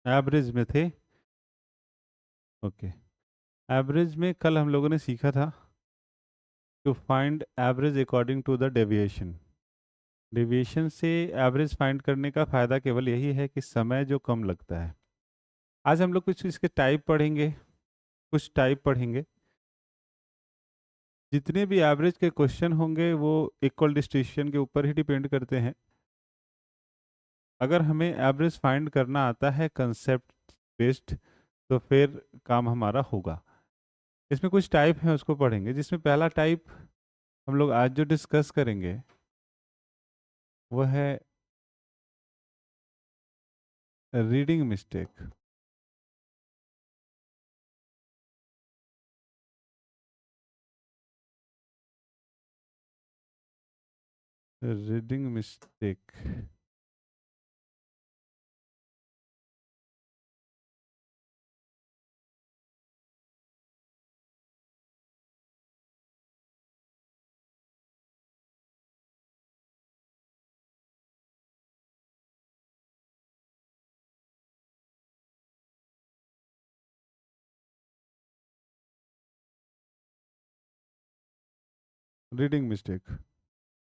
Average में थे। Okay. Average में कल हम लोगों ने सीखा था to find average according to the deviation. Deviation से एवरेज फाइंड करने का फ़ायदा केवल यही है कि समय जो कम लगता है। आज हम लोग कुछ इसके टाइप पढ़ेंगे, कुछ टाइप पढ़ेंगे। जितने भी एवरेज के क्वेश्चन होंगे वो इक्वल डिस्ट्रीब्यूशन के ऊपर ही डिपेंड करते हैं। अगर हमें एवरेज फाइंड करना आता है कंसेप्ट बेस्ड, तो फिर काम हमारा होगा। इसमें कुछ टाइप हैं, उसको पढ़ेंगे। जिसमें पहला टाइप हम लोग आज जो डिस्कस करेंगे वो है reading mistake. Reading mistake. Reading mistake.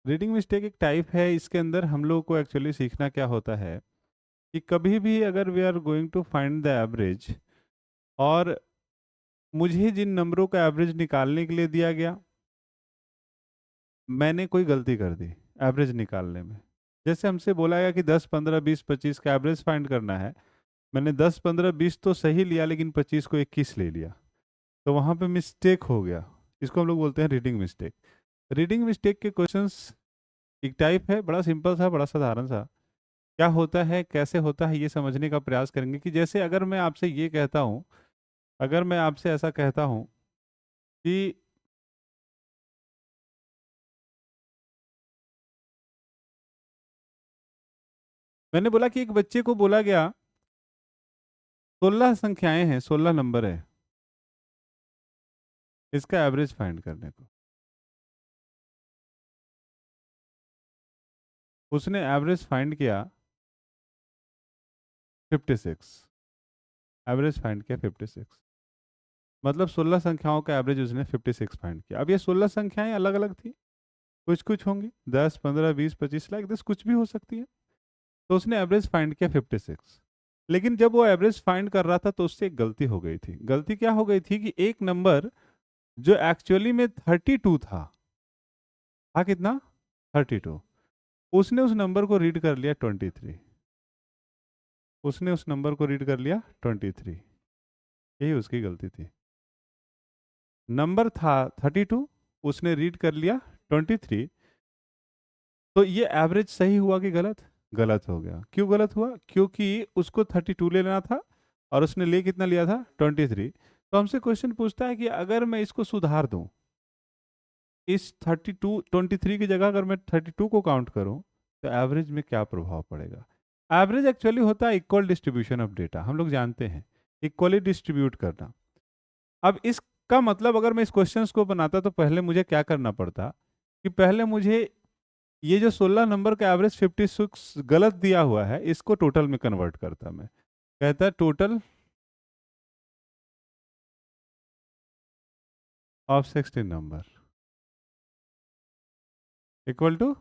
Reading mistake एक टाइप है। इसके अंदर हम लोग को एक्चुअली सीखना क्या होता है कि कभी भी अगर we are going to find the average और मुझे जिन नंबरों का एवरेज निकालने के लिए दिया गया, मैंने कोई गलती कर दी एवरेज निकालने में। जैसे हमसे बोला गया कि 10, 15, 20, 25 का एवरेज फाइंड करना है। मैंने 10, 15, 20 तो सही लिया, लेकिन 25 को 21 ले लिया, तो वहाँ पे मिस्टेक हो गया। इसको हम लोग बोलते हैं रीडिंग मिस्टेक। रीडिंग मिस्टेक के क्वेश्चंस एक टाइप है, बड़ा सिंपल सा, बड़ा साधारण सा। क्या होता है, कैसे होता है, ये समझने का प्रयास करेंगे। कि जैसे अगर मैं आपसे ये कहता हूँ, अगर मैं आपसे ऐसा कहता हूँ कि मैंने बोला कि एक बच्चे को बोला गया 16 संख्याएं हैं, 16 नंबर है, इसका एवरेज फाइंड करने को। उसने एवरेज फाइंड किया 56। एवरेज फाइंड किया 56, मतलब 16 संख्याओं का एवरेज उसने 56 फाइंड किया। अब ये 16 संख्याएं अलग अलग थी, कुछ कुछ होंगी, 10, 15, 20, 25, लाइक दिस कुछ भी हो सकती है। तो उसने एवरेज फाइंड किया 56। लेकिन जब वो एवरेज फाइंड कर रहा था तो उससे एक गलती हो गई थी। गलती क्या हो गई थी कि एक नंबर जो एक्चुअली में 32 था कितना, 32, उसने उस नंबर को रीड कर लिया 23। उसने उस नंबर को रीड कर लिया 23। यही उसकी गलती थी। नंबर था 32, उसने रीड कर लिया 23। तो ये एवरेज सही हुआ कि गलत? गलत हो गया। क्यों गलत हुआ? क्योंकि उसको 32 ले लेना था और उसने ले कितना लिया था, 23। तो हमसे क्वेश्चन पूछता है कि अगर मैं इसको सुधार दूं, इस 32, 23 की जगह अगर मैं 32 को काउंट करूं, तो एवरेज में क्या प्रभाव पड़ेगा? एवरेज एक्चुअली होता है इक्वल डिस्ट्रीब्यूशन ऑफ डेटा, हम लोग जानते हैं, इक्वली डिस्ट्रीब्यूट करना। अब इसका मतलब अगर मैं इस क्वेश्चन को बनाता तो पहले मुझे क्या करना पड़ता कि पहले मुझे ये जो 16 नंबर का एवरेज 56 गलत दिया हुआ है, इसको टोटल में कन्वर्ट करता। मैं कहता total of 16 number equal to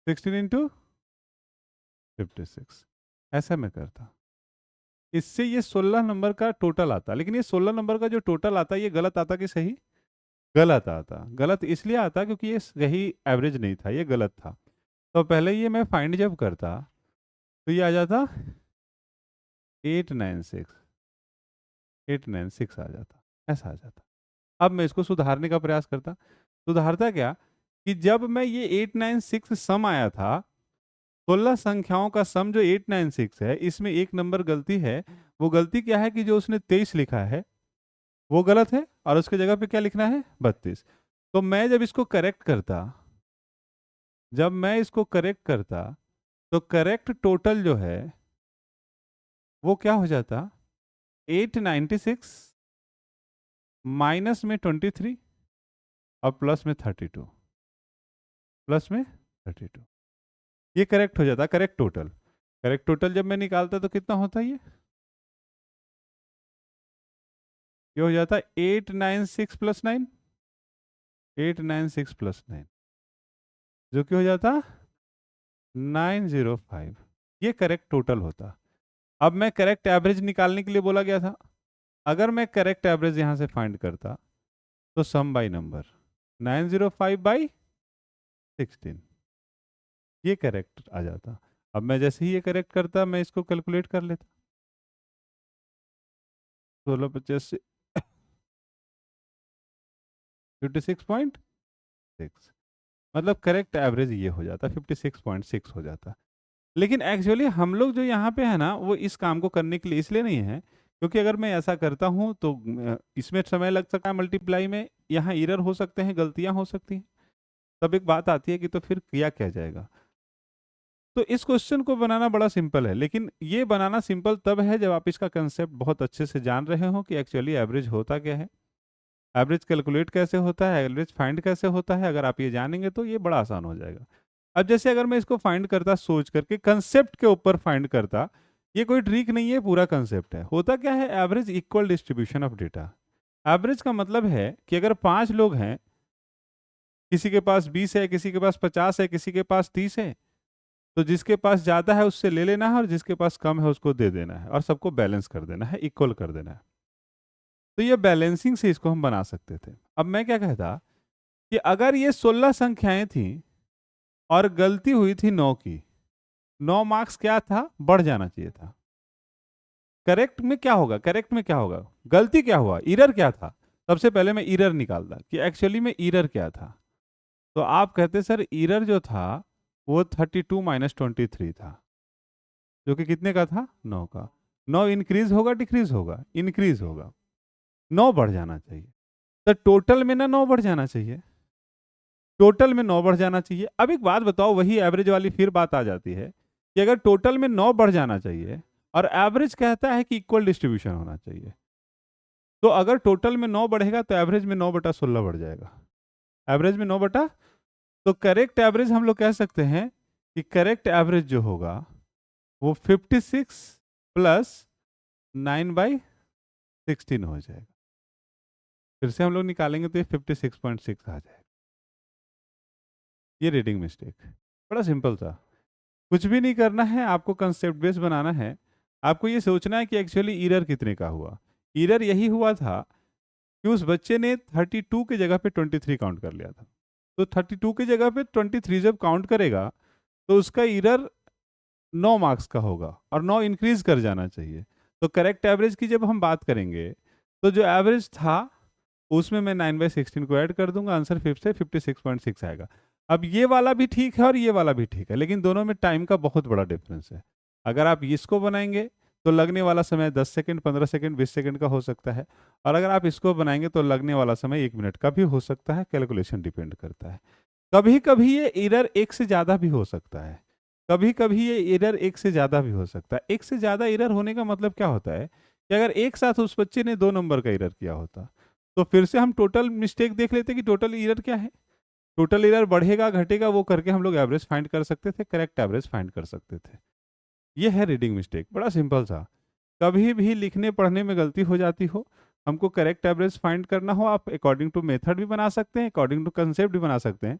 16 into 56। ऐसा मैं करता। इससे ये 16 नंबर का टोटल आता, लेकिन ये 16 नंबर का जो टोटल आता ये गलत आता कि सही? गलत आता। गलत इसलिए आता क्योंकि ये सही एवरेज नहीं था, ये गलत था। तो पहले ये मैं फाइंड जब करता तो ये आ जाता 896, 896 आ जाता, ऐसा आ जाता। अब मैं इसको सुधारने का प्रयास करता। सुधारता क्या कि जब मैं ये 896 सम आया था, 16 संख्याओं का सम जो 896 है, इसमें एक नंबर गलती है। वो गलती क्या है कि जो उसने 23 लिखा है वो गलत है और उसके जगह पे क्या लिखना है, 32। तो मैं जब इसको करेक्ट करता, जब मैं इसको करेक्ट करता, तो करेक्ट टोटल जो है वो क्या हो जाता, 896 माइनस में 23 और प्लस में 32, प्लस में 32। ये करेक्ट हो जाता, करेक्ट टोटल। करेक्ट टोटल जब मैं निकालता तो कितना होता है ये हो जाता 896 प्लस 9, 896 प्लस 9 जो कि हो जाता 905। ये करेक्ट टोटल होता। अब मैं करेक्ट एवरेज निकालने के लिए बोला गया था, अगर मैं करेक्ट एवरेज यहां से फाइंड करता तो सम बाय नंबर 905 बाई 16, ये करेक्ट आ जाता। अब मैं जैसे ही ये करेक्ट करता मैं इसको कैलकुलेट कर लेता, 16 से 56.6, मतलब करेक्ट एवरेज ये हो जाता 56.6 हो जाता। लेकिन एक्चुअली हम लोग जो यहाँ पे है ना वो इस काम को करने के लिए इसलिए नहीं है क्योंकि अगर मैं ऐसा करता हूँ तो इसमें समय लग सकता है मल्टीप्लाई में, यहाँ एरर हो सकते हैं, गलतियां हो सकती हैं। तब एक बात आती है कि तो फिर किया क्या जाएगा। तो इस क्वेश्चन को बनाना बड़ा सिंपल है, लेकिन ये बनाना सिंपल तब है जब आप इसका कंसेप्ट बहुत अच्छे से जान रहे हो कि एक्चुअली एवरेज होता क्या है, एवरेज कैलकुलेट कैसे होता है, एवरेज फाइंड कैसे होता है। अगर आप ये जानेंगे तो ये बड़ा आसान हो जाएगा। अब जैसे अगर मैं इसको फाइंड करता सोच करके कंसेप्ट के ऊपर फाइंड करता, ये कोई ट्रिक नहीं है, पूरा कंसेप्ट है। होता क्या है, average equal distribution of data. Average का मतलब है कि अगर 5 लोग हैं, किसी के पास 20 है, किसी के पास 50 है, किसी के पास 30 है, तो जिसके पास ज्यादा है उससे ले लेना है और जिसके पास कम है उसको दे देना है और सबको बैलेंस कर देना है, इक्वल कर देना है। तो ये बैलेंसिंग से इसको हम बना सकते थे। अब मैं क्या कहता कि अगर ये 16 संख्याएं थी और गलती हुई थी 9 की, 9 मार्क्स क्या था, बढ़ जाना चाहिए था। करेक्ट में क्या होगा, करेक्ट में क्या होगा, गलती क्या हुआ, इरर क्या था। सबसे पहले मैं इरर निकालता कि एक्चुअली में इरर क्या था। तो आप कहते सर इरर जो था वो 32 माइनस 23 था, जो कि कितने का था, 9 का। 9 इंक्रीज होगा डिक्रीज होगा, इंक्रीज होगा, 9 बढ़ जाना चाहिए। तो टोटल में ना 9 बढ़ जाना चाहिए, टोटल में 9 बढ़ जाना चाहिए। अब एक बात बताओ, वही एवरेज वाली फिर बात आ जाती है कि अगर टोटल में 9 बढ़ जाना चाहिए और एवरेज कहता है कि इक्वल डिस्ट्रीब्यूशन होना चाहिए, तो अगर टोटल में 9 बढ़ेगा तो एवरेज में 9/16 बढ़ जाएगा, एवरेज में 9 बटा। तो करेक्ट एवरेज हम लोग कह सकते हैं कि करेक्ट एवरेज जो होगा वो 56 प्लस 9/16 हो जाएगा। फिर से हम लोग निकालेंगे तो ये 56.6 आ जाएगा। ये रीडिंग मिस्टेक, बड़ा सिंपल था, कुछ भी नहीं करना है, आपको कंसेप्ट बेस बनाना है। आपको ये सोचना है कि एक्चुअली ईरर कितने का हुआ। ईरर यही हुआ था कि उस बच्चे ने 32 की जगह पे 23 काउंट कर लिया था। तो 32 की जगह पे 23 जब काउंट करेगा तो उसका ईरर 9 मार्क्स का होगा और 9 इंक्रीज कर जाना चाहिए। तो करेक्ट एवरेज की जब हम बात करेंगे तो जो एवरेज था उसमें मैं 9/16 को ऐड कर दूंगा, आंसर 5 से 56.6 आएगा। अब ये वाला भी ठीक है और ये वाला भी ठीक है, लेकिन दोनों में टाइम का बहुत बड़ा डिफरेंस है। अगर आप इसको बनाएंगे तो लगने वाला समय 10 सेकंड, 15 सेकंड, 20 सेकंड का हो सकता है, और अगर आप इसको बनाएंगे तो लगने वाला समय 1 मिनट का भी हो सकता है। कैलकुलेशन डिपेंड करता है। कभी कभी ये एरर एक से ज़्यादा भी हो सकता है, कभी कभी ये एरर एक से ज़्यादा भी हो सकता है। एक से ज़्यादा एरर होने का मतलब क्या होता है कि अगर एक साथ उस बच्चे ने 2 नंबर का एरर किया होता तो फिर से हम टोटल मिस्टेक देख लेते कि टोटल एरर क्या है, टोटल एरर बढ़ेगा घटेगा वो करके हम लोग एवरेज फाइंड कर सकते थे, करेक्ट एवरेज फाइंड कर सकते थे। ये है रीडिंग मिस्टेक, बड़ा सिंपल सा। कभी भी लिखने पढ़ने में गलती हो जाती हो, हमको करेक्ट एवरेज फाइंड करना हो, आप अकॉर्डिंग टू मेथड भी बना सकते हैं, अकॉर्डिंग टू कंसेप्ट भी बना सकते हैं,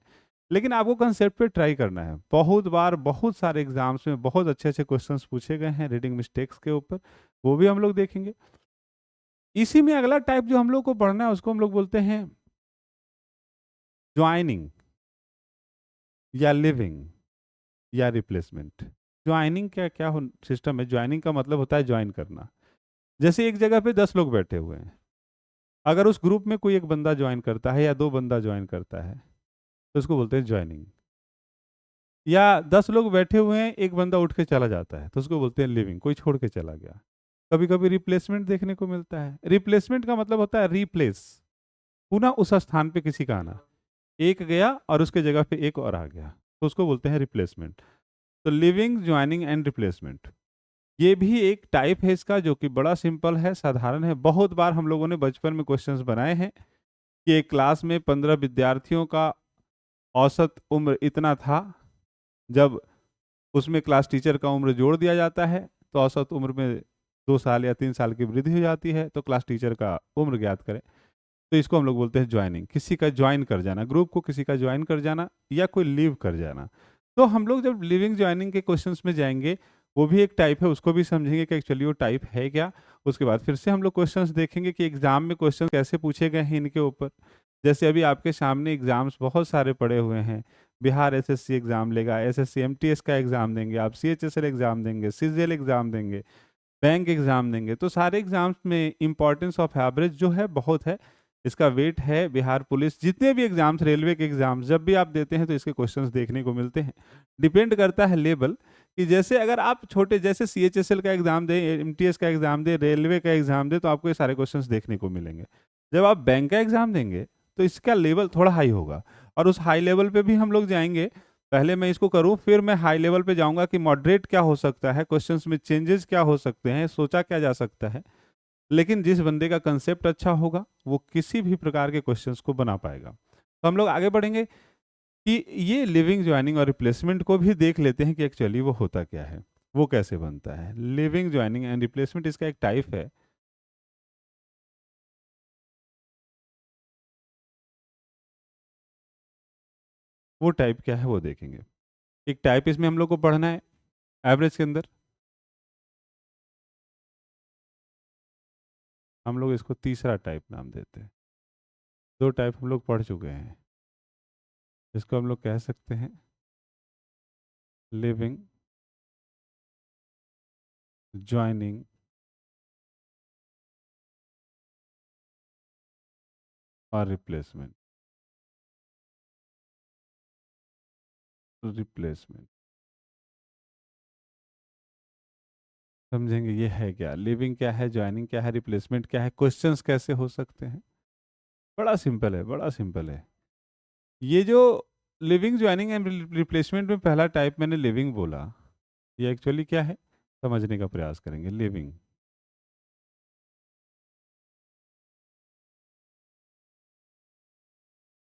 लेकिन आपको कंसेप्ट पे ट्राई करना है। बहुत बार बहुत सारे एग्जाम्स में बहुत अच्छे अच्छे क्वेश्चंस पूछे गए हैं रीडिंग मिस्टेक्स के ऊपर, वो भी हम लोग देखेंगे। इसी में अगला टाइप जो हम लोग को पढ़ना है उसको हम लोग बोलते हैं ज्वाइनिंग या लिविंग या रिप्लेसमेंट। ज्वाइनिंग क्या क्या सिस्टम है, ज्वाइनिंग का मतलब होता है ज्वाइन करना। जैसे एक जगह पे 10 लोग बैठे हुए हैं, अगर उस ग्रुप में कोई एक बंदा ज्वाइन करता है या 2 बंदा ज्वाइन करता है तो उसको बोलते हैं ज्वाइनिंग। या 10 लोग बैठे हुए हैं, एक बंदा उठ के चला जाता है तो उसको बोलते हैं लिविंग, कोई छोड़ के चला गया। कभी कभी रिप्लेसमेंट देखने को मिलता है। रिप्लेसमेंट का मतलब होता है रिप्लेस, पुनः उस स्थान पे किसी का आना, एक गया और उसके जगह पे एक और आ गया, तो उसको बोलते हैं रिप्लेसमेंट। तो लिविंग, ज्वाइनिंग एंड रिप्लेसमेंट, ये भी एक टाइप है इसका जो कि बड़ा सिंपल है, साधारण है। बहुत बार हम लोगों ने बचपन में क्वेश्चंस बनाए हैं कि एक क्लास में 15 विद्यार्थियों का औसत उम्र इतना था जब उसमें क्लास टीचर का उम्र जोड़ दिया जाता है, तो औसत उम्र में 2 साल या 3 साल की वृद्धि हो जाती है, तो क्लास टीचर का उम्र ज्ञात करें। तो इसको हम लोग बोलते हैं ज्वाइनिंग, किसी का ज्वाइन कर जाना, ग्रुप को किसी का ज्वाइन कर जाना या कोई लीव कर जाना। तो हम लोग जब लिविंग ज्वाइनिंग के क्वेश्चंस में जाएंगे, वो भी एक टाइप है, उसको भी समझेंगे कि एक्चुअली वो टाइप है क्या। उसके बाद फिर से हम लोग क्वेश्चंस देखेंगे कि एग्जाम में क्वेश्चन कैसे पूछे गए हैं इनके ऊपर। जैसे अभी आपके सामने एग्जाम्स बहुत सारे पड़े हुए हैं, बिहार एसएससी एग्जाम लेगा, एसएससी एमटीएस का एग्जाम देंगे, आप सीएचएसएल एग्जाम देंगे, सीजीएल एग्जाम देंगे, बैंक एग्जाम देंगे। तो सारे एग्जाम्स में इंपॉर्टेंस ऑफ एवरेज जो है बहुत है, इसका वेट है। बिहार पुलिस, जितने भी एग्जाम्स, रेलवे के एग्जाम्स जब भी आप देते हैं तो इसके क्वेश्चंस देखने को मिलते हैं। डिपेंड करता है लेवल, कि जैसे अगर आप छोटे, जैसे सीएचएसएल का एग्जाम दें, एमटीएस का एग्जाम दें, रेलवे का एग्जाम दें, तो आपको ये सारे क्वेश्चंस देखने को मिलेंगे। जब आप बैंक का एग्जाम देंगे तो इसका लेवल थोड़ा हाई होगा, और उस हाई लेवल पे भी हम लोग जाएंगे। पहले मैं इसको करूं, फिर मैं हाई लेवल पे जाऊंगा कि मॉडरेट क्या हो सकता है, क्वेश्चंस में चेंजेस क्या हो सकते हैं, सोचा क्या जा सकता है। लेकिन जिस बंदे का कंसेप्ट अच्छा होगा वो किसी भी प्रकार के क्वेश्चंस को बना पाएगा। तो हम लोग आगे बढ़ेंगे कि ये लिविंग ज्वाइनिंग और रिप्लेसमेंट को भी देख लेते हैं कि एक्चुअली वो होता क्या है, वो कैसे बनता है। लिविंग ज्वाइनिंग एंड रिप्लेसमेंट इसका एक टाइप है। वो टाइप क्या है वो देखेंगे। एक टाइप इसमें हम लोग को पढ़ना है एवरेज के अंदर। हम लोग इसको तीसरा टाइप नाम देते हैं। 2 टाइप हम लोग पढ़ चुके हैं। इसको हम लोग कह सकते हैं लिविंग ज्वाइनिंग और रिप्लेसमेंट। रिप्लेसमेंट समझेंगे ये है क्या, लिविंग क्या है, ज्वाइनिंग क्या है, रिप्लेसमेंट क्या है, क्वेश्चंस कैसे हो सकते हैं। बड़ा सिंपल है, बड़ा सिंपल है। ये जो लिविंग ज्वाइनिंग एंड रिप्लेसमेंट में पहला टाइप मैंने लिविंग बोला, ये एक्चुअली क्या है समझने का प्रयास करेंगे। लिविंग,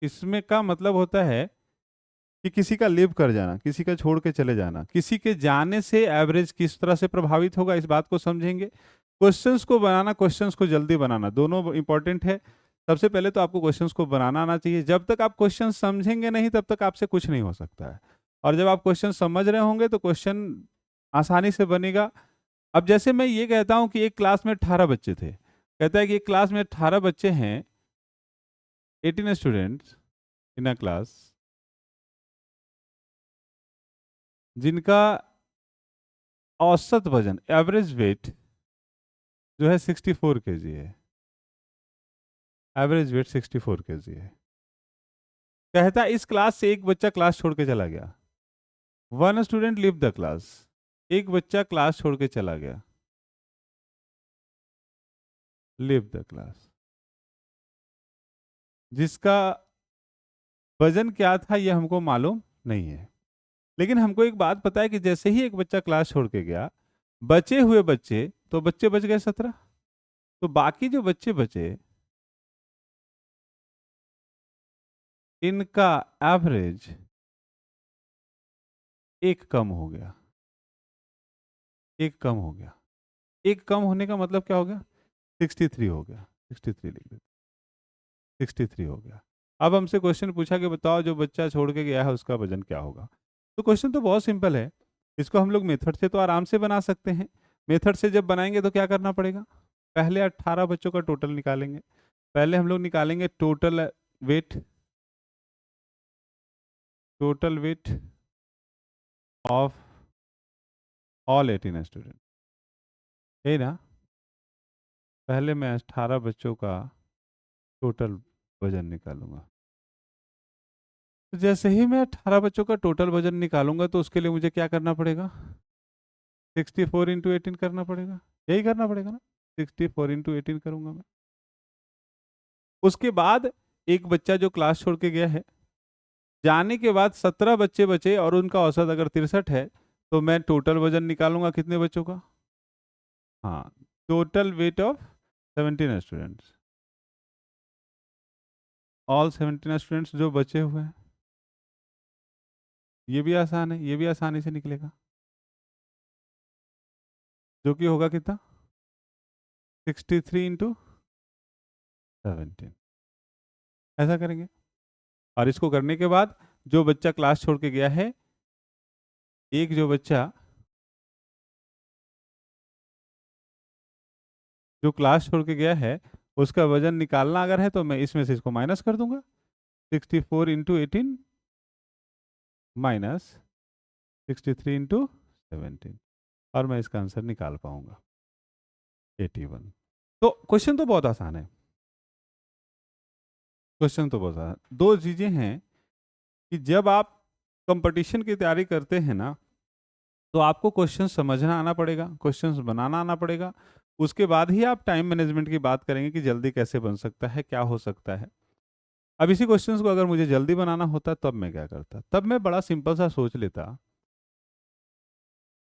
इसमें का मतलब होता है कि किसी का लिव कर जाना, किसी का छोड़ के चले जाना। किसी के जाने से एवरेज किस तरह से प्रभावित होगा, इस बात को समझेंगे। क्वेश्चंस को बनाना, क्वेश्चंस को जल्दी बनाना, दोनों इंपॉर्टेंट है। सबसे पहले तो आपको क्वेश्चंस को बनाना आना चाहिए। जब तक आप क्वेश्चन समझेंगे नहीं तब तक आपसे कुछ नहीं हो सकता है। और जब आप क्वेश्चन समझ रहे होंगे तो क्वेश्चन आसानी से बनेगा। अब जैसे मैं ये कहता हूं कि एक क्लास में 18 बच्चे थे, कहता है कि एक क्लास में 18 बच्चे हैं, 18 स्टूडेंट्स इन अ क्लास, जिनका औसत वजन, एवरेज वेट जो है 64 kg है। एवरेज वेट 64 kg है। कहता है इस क्लास से एक बच्चा क्लास छोड़ के चला गया। One student live the class, एक बच्चा क्लास छोड़ के चला गया। लिव द क्लास, जिसका वजन क्या था ये हमको मालूम नहीं है। लेकिन हमको एक बात पता है कि जैसे ही एक बच्चा क्लास छोड़ के गया, बचे हुए बच्चे, तो बच्चे बच गए 17। तो बाकी जो बच्चे बचे, इनका एवरेज एक कम हो गया। एक कम हो गया। एक कम होने का मतलब क्या हो गया, 63 हो गया। 63 लिख देते, 63 हो गया। अब हमसे क्वेश्चन पूछा कि बताओ जो बच्चा छोड़ के गया है उसका वजन क्या होगा। तो क्वेश्चन तो बहुत सिंपल है। इसको हम लोग मेथड से तो आराम से बना सकते हैं। मेथड से जब बनाएंगे तो क्या करना पड़ेगा, पहले 18 बच्चों का टोटल निकालेंगे। पहले हम लोग निकालेंगे total weight, total weight of all 18 student, है ना। पहले मैं 18 बच्चों का टोटल वजन निकालूंगा। तो जैसे ही मैं 18 बच्चों का टोटल वजन निकालूंगा तो उसके लिए मुझे क्या करना पड़ेगा, 64 × 18 करना पड़ेगा। यही करना पड़ेगा ना, 64 × 18 करूंगा मैं। उसके बाद एक बच्चा जो क्लास छोड़ के गया है, जाने के बाद 17 बच्चे बचे और उनका औसत अगर 63 है, तो मैं टोटल वजन निकालूंगा कितने बच्चों का, हाँ, total weight of 17 students, all 17 students जो बचे हुए हैं। ये भी आसान है, ये भी आसानी से निकलेगा। जो कि होगा कितना 63 इंटू 17, ऐसा करेंगे। और इसको करने के बाद जो बच्चा क्लास छोड़ के गया है, एक जो बच्चा जो क्लास छोड़ के गया है उसका वजन निकालना अगर है तो मैं इसमें से इसको माइनस कर दूंगा, 64 इंटू 18 माइनस 63 इंटू 17, और मैं इसका आंसर निकाल पाऊंगा 81। तो क्वेश्चन तो बहुत आसान है, क्वेश्चन तो बहुत आसान। दो चीजें हैं कि जब आप कंपटीशन की तैयारी करते हैं ना, तो आपको क्वेश्चन समझना आना पड़ेगा, क्वेश्चंस बनाना आना पड़ेगा। उसके बाद ही आप टाइम मैनेजमेंट की बात करेंगे कि जल्दी कैसे बन सकता है, क्या हो सकता है। अब इसी क्वेश्चंस को अगर मुझे जल्दी बनाना होता तब मैं क्या करता, तब मैं बड़ा सिंपल सा सोच लेता।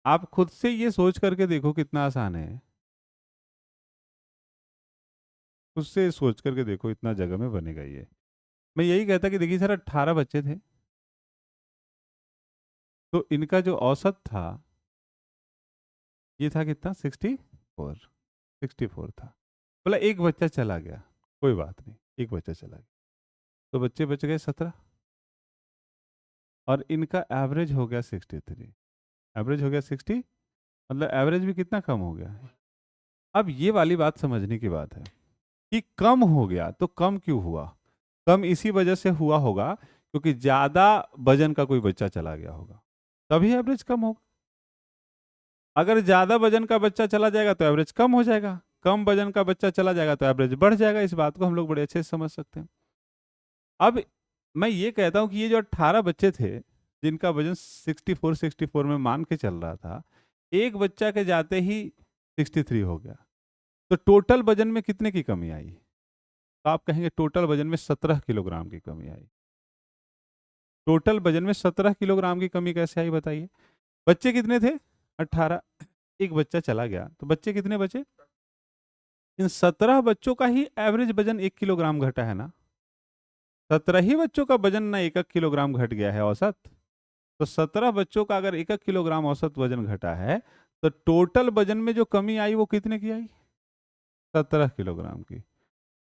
आप खुद से ये सोच करके देखो कितना आसान है, खुद से सोच करके देखो इतना जगह में बनेगा ये। मैं यही कहता कि देखिए सर 18 बच्चे थे, तो इनका जो औसत था ये था कितना 64 था। बोला एक बच्चा चला गया, कोई बात नहीं, एक बच्चा चला गया तो बच्चे बच गए 17, और इनका एवरेज हो गया 63, एवरेज हो गया 60, मतलब एवरेज भी कितना कम हो गया है। अब ये वाली बात समझने की बात है कि कम हो गया तो कम क्यों हुआ, कम इसी वजह से हुआ होगा क्योंकि ज्यादा वजन का कोई बच्चा चला गया होगा, तभी एवरेज कम होगा। अगर ज्यादा वजन का बच्चा चला जाएगा तो एवरेज कम हो जाएगा, कम वजन का बच्चा चला जाएगा तो एवरेज बढ़ जाएगा। इस बात को हम लोग बड़े अच्छे से समझ सकते हैं। अब मैं ये कहता हूं कि ये जो 18 बच्चे थे जिनका वजन 64 में मान के चल रहा था, एक बच्चा के जाते ही 63 हो गया, तो टोटल वजन में कितने की कमी आई, तो आप कहेंगे टोटल वजन में 17 किलोग्राम की कमी आई। टोटल वजन में 17 किलोग्राम की कमी कैसे आई बताइए। बच्चे कितने थे 18, एक बच्चा चला गया तो बच्चे कितने बचे, इन 17 बच्चों का ही एवरेज वजन 1 किलोग्राम घटा है ना, 17 ही बच्चों का वजन ना 1 किलोग्राम घट गया है औसत। तो 17 बच्चों का अगर 1 किलोग्राम औसत वजन घटा है तो टोटल वजन में जो कमी आई वो कितने की आई, 17 किलोग्राम की।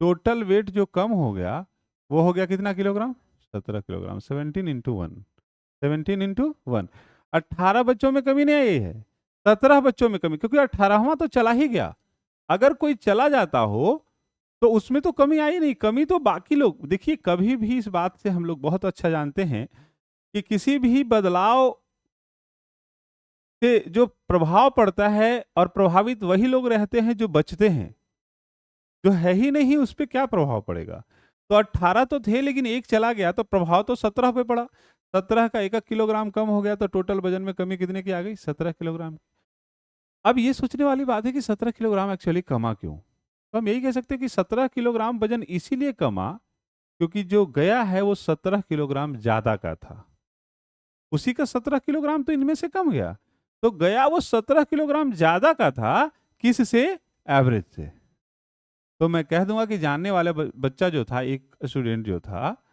टोटल वेट जो कम हो गया वो हो गया कितना kilogram, 17 kilogram. 17 into one, 17 into 1। 18 बच्चों में कमी नहीं आई है, 17 बच्चों में कमी, क्योंकि 18वां तो चला ही गया। अगर कोई चला जाता हो तो उसमें तो कमी आई नहीं, कमी तो बाकी लोग। देखिए कभी भी इस बात से हम लोग बहुत अच्छा जानते हैं कि किसी भी बदलाव से जो प्रभाव पड़ता है और प्रभावित वही लोग रहते हैं जो बचते हैं, जो है ही नहीं उस पर क्या प्रभाव पड़ेगा। तो 18 तो थे लेकिन एक चला गया तो प्रभाव तो 17 पे पड़ा, 17 का 1 किलोग्राम कम हो गया तो टोटल वजन में कमी कितने की आ गई, 17 किलोग्राम। अब ये सोचने वाली बात है कि 17 किलोग्राम एक्चुअली कमा क्यों। तो हम यही कह सकते हैं कि 17 किलोग्राम वजन इसीलिए कमा क्योंकि जो गया है वो 17 किलोग्राम ज्यादा का था, उसी का 17 किलोग्राम तो इनमें से कम गया, तो गया वो 17 किलोग्राम ज्यादा का था, किस से, एवरेज से। तो मैं कह दूंगा कि जानने वाला बच्चा जो था, एक स्टूडेंट जो था,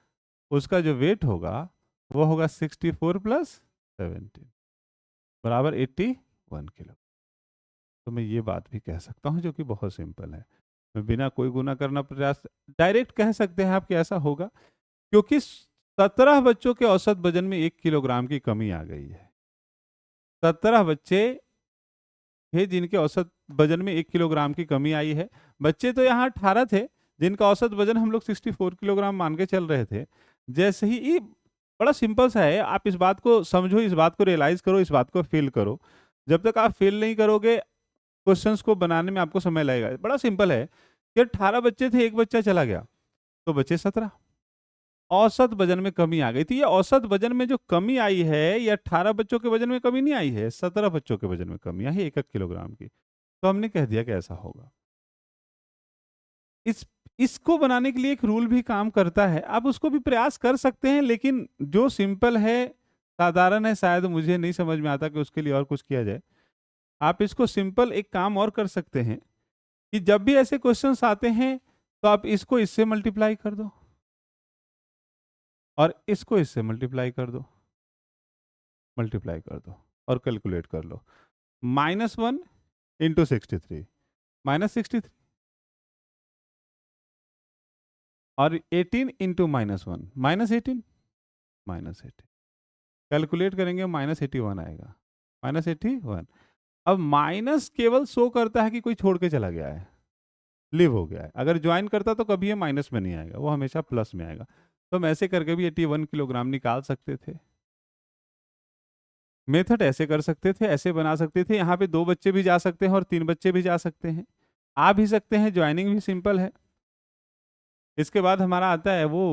उसका जो वेट होगा वो होगा 64 प्लस 17 बराबर 81 किलो। तो मैं ये बात भी कह सकता हूँ जो कि बहुत सिंपल है, मैं बिना कोई गुना करना प्रयास, डायरेक्ट कह सकते हैं आप कि ऐसा होगा क्योंकि 17 बच्चों के औसत वजन में 1 किलोग्राम की कमी आ गई है। 17 बच्चे थे जिनके औसत वजन में 1 किलोग्राम की कमी आई है। बच्चे तो यहाँ 18 थे जिनका औसत वजन हम लोग 64 किलोग्राम मान के चल रहे थे। जैसे ही ये बड़ा सिंपल सा है, आप इस बात को समझो, इस बात को रियलाइज करो, इस बात को फील करो। जब तक आप फील नहीं करोगे क्वेश्चंस को बनाने में आपको समय लगेगा। बड़ा सिंपल है कि 18 बच्चे थे, एक बच्चा चला गया तो बचे 17, औसत वजन में कमी आ गई थी। ये औसत वजन में जो कमी आई है ये 18 बच्चों के वजन में कमी नहीं आई है, 17 बच्चों के वजन में कमी आई है 1 किलोग्राम की। तो हमने कह दिया कि ऐसा होगा। इस इसको बनाने के लिए एक रूल भी काम करता है, आप उसको भी प्रयास कर सकते हैं, लेकिन जो सिंपल है, साधारण है, शायद मुझे नहीं समझ में आता कि उसके लिए और कुछ किया जाए। आप इसको सिंपल एक काम और कर सकते हैं कि जब भी ऐसे क्वेश्चंस आते हैं तो आप इसको इससे मल्टीप्लाई कर दो और इसको इससे मल्टीप्लाई कर दो, मल्टीप्लाई कर दो और कैलकुलेट कर लो। -1 इंटू 63 -63 और 18 इंटू -1 -18 -18 कैलकुलेट करेंगे -81 आएगा -81। अब माइनस केवल शो करता है कि कोई छोड़ के चला गया है, लिव हो गया है। अगर ज्वाइन करता तो कभी ये माइनस में नहीं आएगा, वो हमेशा प्लस में आएगा। तो हम ऐसे करके भी 81 किलोग्राम निकाल सकते थे। मेथड ऐसे कर सकते थे, ऐसे बना सकते थे। यहाँ पे 2 बच्चे भी जा सकते हैं और 3 बच्चे भी जा सकते हैं, आ भी सकते हैं। ज्वाइनिंग भी सिंपल है। इसके बाद हमारा आता है वो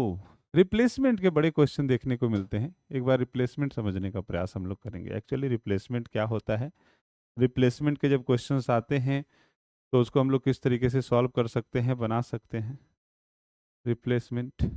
रिप्लेसमेंट के बड़े क्वेश्चन देखने को मिलते हैं। एक बार रिप्लेसमेंट समझने का प्रयास हम लोग करेंगे। एक्चुअली रिप्लेसमेंट क्या होता है, रिप्लेसमेंट के जब क्वेश्चंस आते हैं तो उसको हम लोग किस तरीके से सॉल्व कर सकते हैं, बना सकते हैं। रिप्लेसमेंट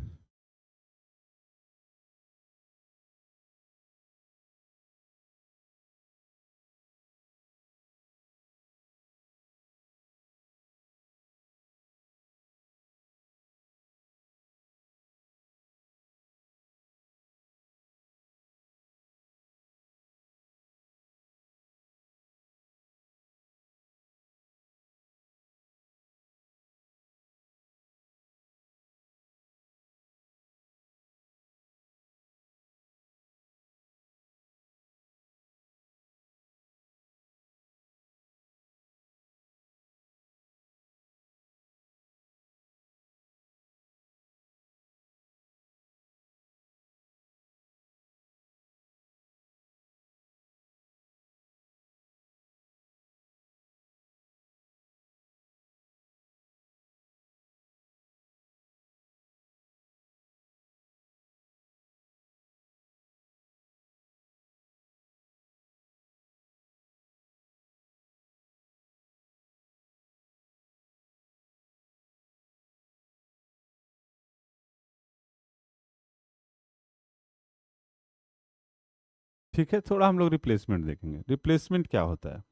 ठीक है, थोड़ा हम लोग रिप्लेसमेंट देखेंगे। रिप्लेसमेंट क्या होता है?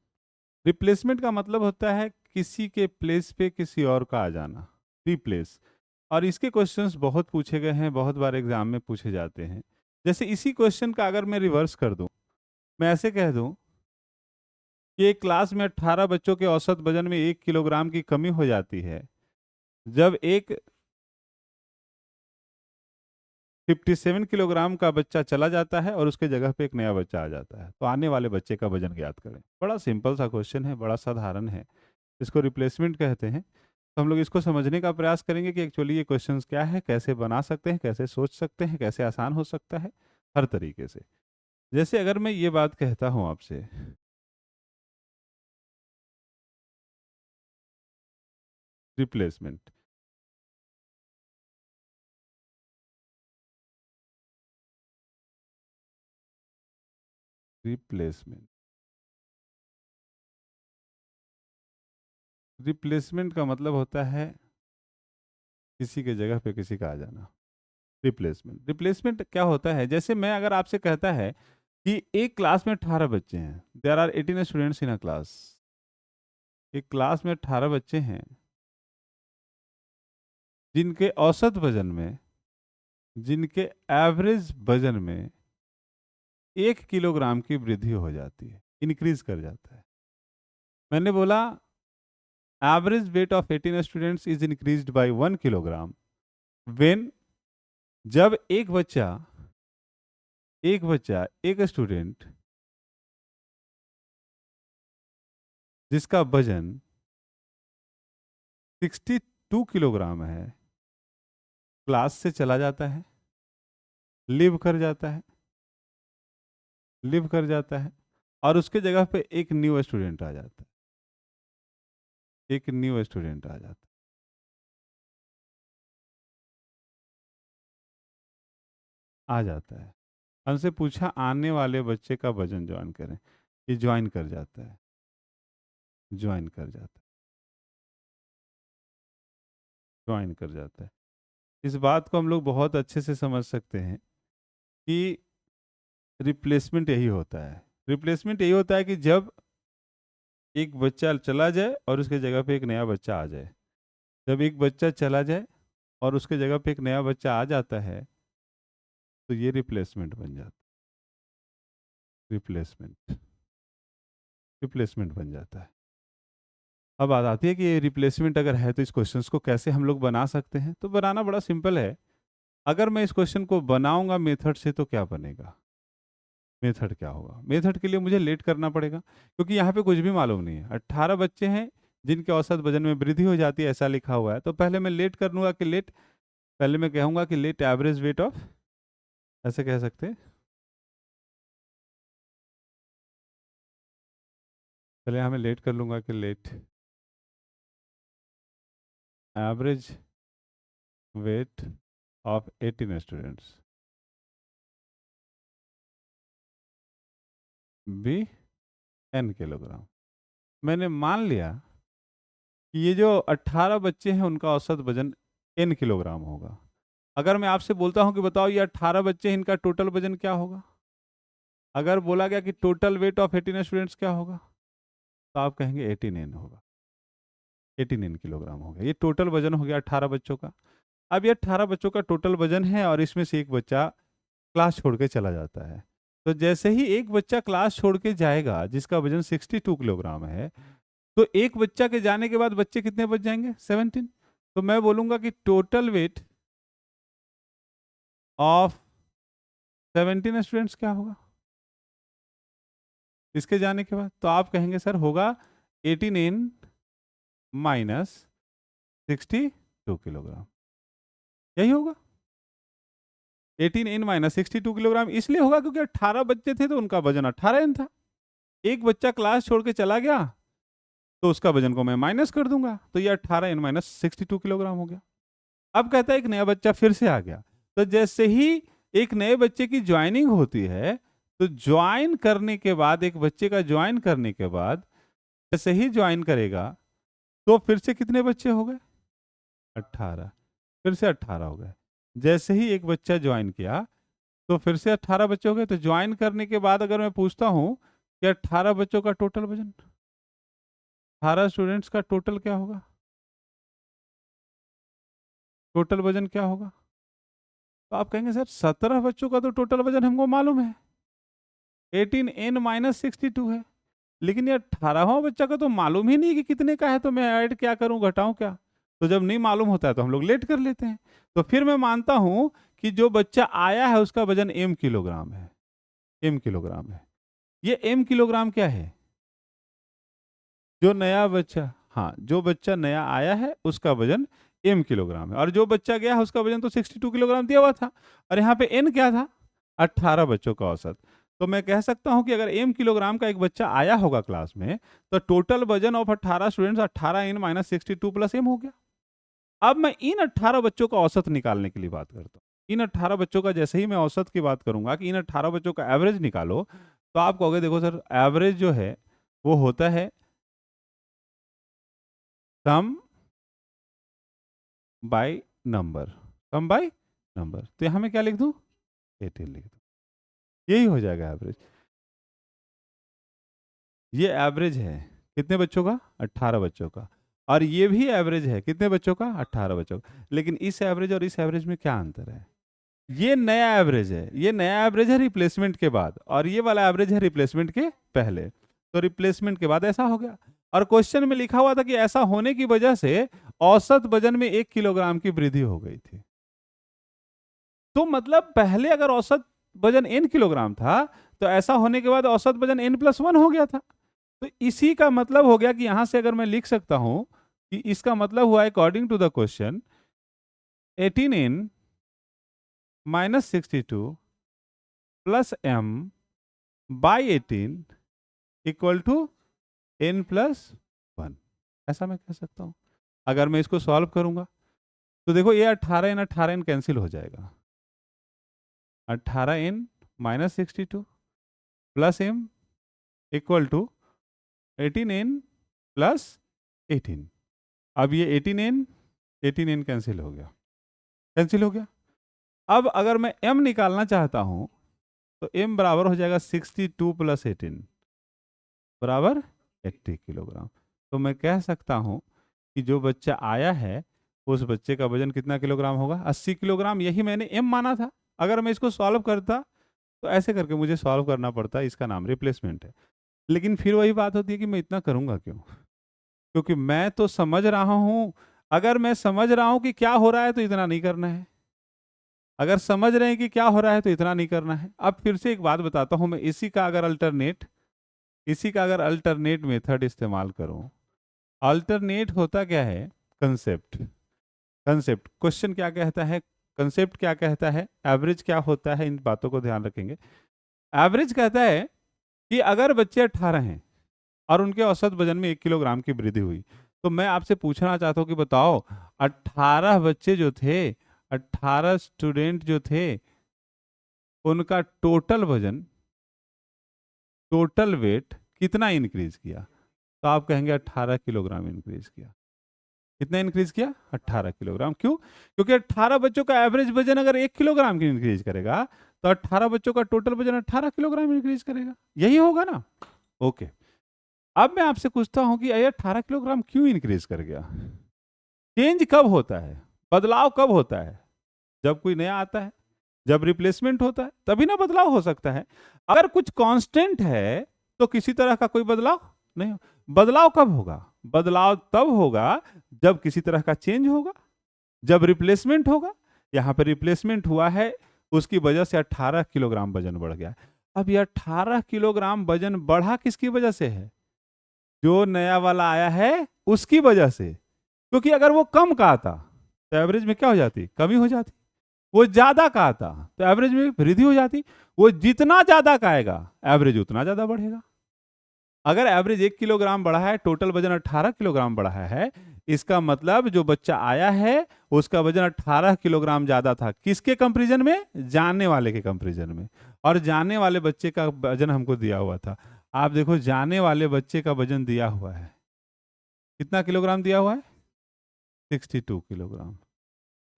रिप्लेसमेंट का मतलब होता है किसी के प्लेस पे किसी और का आ जाना, रिप्लेस। और इसके क्वेश्चंस बहुत पूछे गए हैं, बहुत बार एग्जाम में पूछे जाते हैं। जैसे इसी क्वेश्चन का अगर मैं रिवर्स कर दूं, मैं ऐसे कह दूं कि एक क्लास में 18 बच्चों के औसत वजन में 1 किलोग्राम की कमी हो जाती है जब एक 57 किलोग्राम का बच्चा चला जाता है और उसके जगह पे एक नया बच्चा आ जाता है, तो आने वाले बच्चे का वजन ज्ञात करें। बड़ा सिंपल सा क्वेश्चन है, बड़ा साधारण है। इसको रिप्लेसमेंट कहते हैं। तो हम लोग इसको समझने का प्रयास करेंगे कि एक्चुअली ये क्वेश्चंस क्या है, कैसे बना सकते हैं, कैसे सोच सकते हैं, कैसे आसान हो सकता है, हर तरीके से। जैसे अगर मैं ये बात कहता हूं आपसे, रिप्लेसमेंट, रिप्लेसमेंट, रिप्लेसमेंट का मतलब होता है किसी के जगह पे किसी का आ जाना। रिप्लेसमेंट, रिप्लेसमेंट क्या होता है? जैसे मैं अगर आपसे कहता है कि एक क्लास में 18 बच्चे हैं, there are 18 students in a class. एक क्लास में 18 बच्चे हैं जिनके औसत वजन में, जिनके एवरेज वजन में 1 किलोग्राम की वृद्धि हो जाती है, इंक्रीज कर जाता है। मैंने बोला average weight of 18 students is increased by 1 kilogram when, जब एक बच्चा एक स्टूडेंट जिसका वजन 62 किलोग्राम है क्लास से चला जाता है, लिव कर जाता है, लिव कर जाता है, और उसके जगह पे एक न्यू स्टूडेंट आ जाता है, एक न्यू स्टूडेंट आ जाता है, आ जाता है। हमसे पूछा आने वाले बच्चे का वजन ज्वाइन करें, ये ज्वाइन कर जाता है, ज्वाइन कर जाता है, ज्वाइन कर जाता है। इस बात को हम लोग बहुत अच्छे से समझ सकते हैं कि रिप्लेसमेंट यही होता है। रिप्लेसमेंट यही होता है कि जब एक बच्चा चला जाए और उसके जगह पे एक नया बच्चा आ जाए। जब एक बच्चा चला जाए और उसके जगह पे एक नया बच्चा आ जाता है तो ये रिप्लेसमेंट बन जाता है, रिप्लेसमेंट, रिप्लेसमेंट बन जाता है। अब बात आती है कि रिप्लेसमेंट अगर है तो इस क्वेश्चंस को कैसे हम लोग बना सकते हैं। तो बनाना बड़ा सिंपल है। अगर मैं इस क्वेश्चन को बनाऊंगा मेथड से तो क्या बनेगा, मेथड क्या होगा? मेथड के लिए मुझे लेट करना पड़ेगा, क्योंकि यहाँ पे कुछ भी मालूम नहीं है। 18 बच्चे हैं जिनके औसत वजन में वृद्धि हो जाती है, ऐसा लिखा हुआ है। तो पहले मैं लेट कर लूंगा कि लेट, पहले मैं कहूंगा कि लेट एवरेज वेट ऑफ, ऐसे कह सकते हैं। पहले यहाँ मैं लेट कर लूंगा कि let average weight of 18 students be n kilogram. मैंने मान लिया कि ये जो 18 बच्चे हैं उनका औसत वजन n किलोग्राम होगा। अगर मैं आपसे बोलता हूं कि बताओ ये 18 बच्चे हैं, इनका टोटल वजन क्या होगा? अगर बोला गया कि टोटल वेट ऑफ 18 स्टूडेंट्स क्या होगा, तो आप कहेंगे 18n होगा। 18n किलोग्राम हो गया, ये टोटल वजन हो गया 18 बच्चों का। अब ये 18 बच्चों का टोटल वजन है और इसमें से एक बच्चा क्लास छोड़ के चला जाता है। तो जैसे ही एक बच्चा क्लास छोड़ के जाएगा जिसका वजन 62 किलोग्राम है, तो एक बच्चा के जाने के बाद बच्चे कितने बच जाएंगे? 17। तो मैं बोलूंगा कि टोटल वेट ऑफ 17 स्टूडेंट्स क्या होगा इसके जाने के बाद? तो आप कहेंगे सर होगा 18n माइनस 62 किलोग्राम, यही होगा। 18n माइनस 62 किलोग्राम इसलिए होगा क्योंकि 18 बच्चे थे तो उनका वजन 18n था। एक बच्चा क्लास छोड़ के चला गया तो उसका वजन को मैं माइनस कर दूंगा, तो ये 18n माइनस 62 किलोग्राम हो गया। अब कहता है एक नया बच्चा फिर से आ गया। तो जैसे ही एक नए बच्चे की ज्वाइनिंग होती है, तो ज्वाइन करने के बाद, एक बच्चे का ज्वाइन करने के बाद जैसे ही ज्वाइन करेगा तो फिर से कितने बच्चे हो गए? 18। फिर से 18 हो गए। जैसे ही एक बच्चा ज्वाइन किया तो फिर से 18 बच्चे हो गए। तो ज्वाइन करने के बाद अगर मैं पूछता हूं कि 18 बच्चों का टोटल वजन, 18 स्टूडेंट्स का टोटल क्या होगा, टोटल वजन क्या होगा? तो आप कहेंगे सर 17 बच्चों का तो टोटल वजन हमको मालूम है, 18n माइनस 62 है, लेकिन ये 18वां बच्चा का तो मालूम ही नहीं कि कितने का है, तो मैं ऐड क्या करूं, घटाऊं क्या? तो जब नहीं मालूम होता है तो हम लोग लेट कर लेते हैं। तो फिर मैं मानता हूं कि जो बच्चा आया है उसका वजन m किलोग्राम है, m किलोग्राम है। ये m किलोग्राम क्या है? जो नया बच्चा, हाँ, जो बच्चा नया आया है उसका वजन m किलोग्राम है, और जो बच्चा गया है उसका वजन तो 62 किलोग्राम दिया हुआ था, और यहाँ पे n क्या था? 18 बच्चों का औसत। तो मैं कह सकता हूं कि अगर m किलोग्राम का एक बच्चा आया होगा क्लास में, तो टोटल वजन of 18 students 18n minus 62 plus m हो गया। अब मैं इन 18 बच्चों का औसत निकालने के लिए बात करता हूँ। इन 18 बच्चों का जैसे ही मैं औसत की बात करूंगा कि इन 18 बच्चों का एवरेज निकालो, तो आप कहोगे देखो सर एवरेज जो है वो होता है sum by number, sum by number. तो यहां मैं क्या लिख दूं? 18 लिख दूं, यही हो जाएगा एवरेज। ये एवरेज है कितने बच्चों का? 18 बच्चों का। और ये भी एवरेज है कितने बच्चों का? 18 बच्चों का। लेकिन इस एवरेज और इस एवरेज में क्या अंतर है? ये नया एवरेज है, ये नया एवरेज है रिप्लेसमेंट के बाद, और ये वाला एवरेज है रिप्लेसमेंट के पहले। तो रिप्लेसमेंट के बाद ऐसा हो गया, और क्वेश्चन में लिखा हुआ था कि ऐसा होने की वजह से औसत वजन में 1 किलोग्राम की वृद्धि हो गई थी। तो मतलब पहले अगर औसत वजन n किलोग्राम था, तो ऐसा होने के बाद औसत वजन n+1 हो गया था। तो इसी का मतलब हो गया कि यहां से अगर मैं लिख सकता हूं कि इसका मतलब हुआ according to the question 18n minus 62 plus m by 18 equal to n+1। ऐसा मैं कह सकता हूं। अगर मैं इसको सॉल्व करूंगा तो देखो ये 18n कैंसिल हो जाएगा, 18n minus 62 plus m equal to 18n plus 18। अब ये 18n कैंसिल हो गया, कैंसिल हो गया। अब अगर मैं m निकालना चाहता हूं तो m बराबर हो जाएगा 62 प्लस 18 बराबर 80 किलोग्राम। तो मैं कह सकता हूं कि जो बच्चा आया है उस बच्चे का वजन कितना किलोग्राम होगा? 80 किलोग्राम। यही मैंने m माना था। अगर मैं इसको सॉल्व करता तो ऐसे करके मुझे सॉल्व करना पड़ता, इसका नाम रिप्लेसमेंट है। लेकिन फिर वही बात होती है कि मैं इतना करूंगा क्यों? क्योंकि मैं तो समझ रहा हूं। अगर मैं समझ रहा हूं कि क्या हो रहा है तो इतना नहीं करना है। अगर समझ रहे हैं कि क्या हो रहा है तो इतना नहीं करना है। अब फिर से एक बात बताता हूं मैं, इसी का अगर अल्टरनेट मेथड इस्तेमाल करूं। अल्टरनेट होता क्या है? कंसेप्ट। क्वेश्चन क्या कहता है, कंसेप्ट क्या कहता है, एवरेज क्या होता है, इन बातों को ध्यान रखेंगे। एवरेज कहता है कि अगर बच्चे 18 हैं और उनके औसत वजन में 1 किलोग्राम की वृद्धि हुई, तो मैं आपसे पूछना चाहता हूं कि बताओ 18 बच्चे जो थे, 18 स्टूडेंट जो थे, उनका टोटल वेट कितना इंक्रीज किया? तो आप कहेंगे 18 किलोग्राम इंक्रीज किया। कितना इंक्रीज किया? 18 किलोग्राम। क्यों? क्योंकि 18 बच्चों का एवरेज वजन अगर 1 किलोग्राम की इंक्रीज करेगा तो 18 बच्चों का टोटल वजन 18 किलोग्राम इंक्रीज करेगा। यही होगा ना? ओके। अब मैं आपसे पूछता हूं कि ये 18 किलोग्राम क्यों इंक्रीज कर गया? चेंज कब होता है, बदलाव कब होता है? जब कोई नया आता है, जब रिप्लेसमेंट होता है, तभी ना बदलाव हो सकता है। अगर कुछ कांस्टेंट है तो किसी तरह का कोई बदलाव नहीं। बदलाव कब होगा? बदलाव तब होगा जब किसी तरह का चेंज होगा, जब रिप्लेसमेंट होगा। यहां पर रिप्लेसमेंट हुआ है, उसकी वजह से 18 किलोग्राम वजन बढ़ गया। अब ये 18 किलोग्राम वजन बढ़ा किसकी वजह से है? जो नया वाला आया है उसकी वजह से। क्योंकि अगर वो कम का आता तो एवरेज में क्या हो जाती? कमी हो जाती। वो ज्यादा का आता तो एवरेज में वृद्धि हो जाती। वो जितना ज्यादा का आएगा एवरेज उतना ज्यादा बढ़ेगा। अगर एवरेज 1 किलोग्राम बढ़ा है, टोटल वजन 18 किलोग्राम बढ़ा है, इसका मतलब जो बच्चा आया है उसका वजन 18 किलोग्राम ज्यादा था। किसके कंपैरिजन में? जाने वाले के कंपैरिजन में। और जाने वाले बच्चे का वजन हमको दिया हुआ था। आप देखो, जाने वाले बच्चे का वजन दिया हुआ है, कितना किलोग्राम दिया हुआ है? 62 किलोग्राम।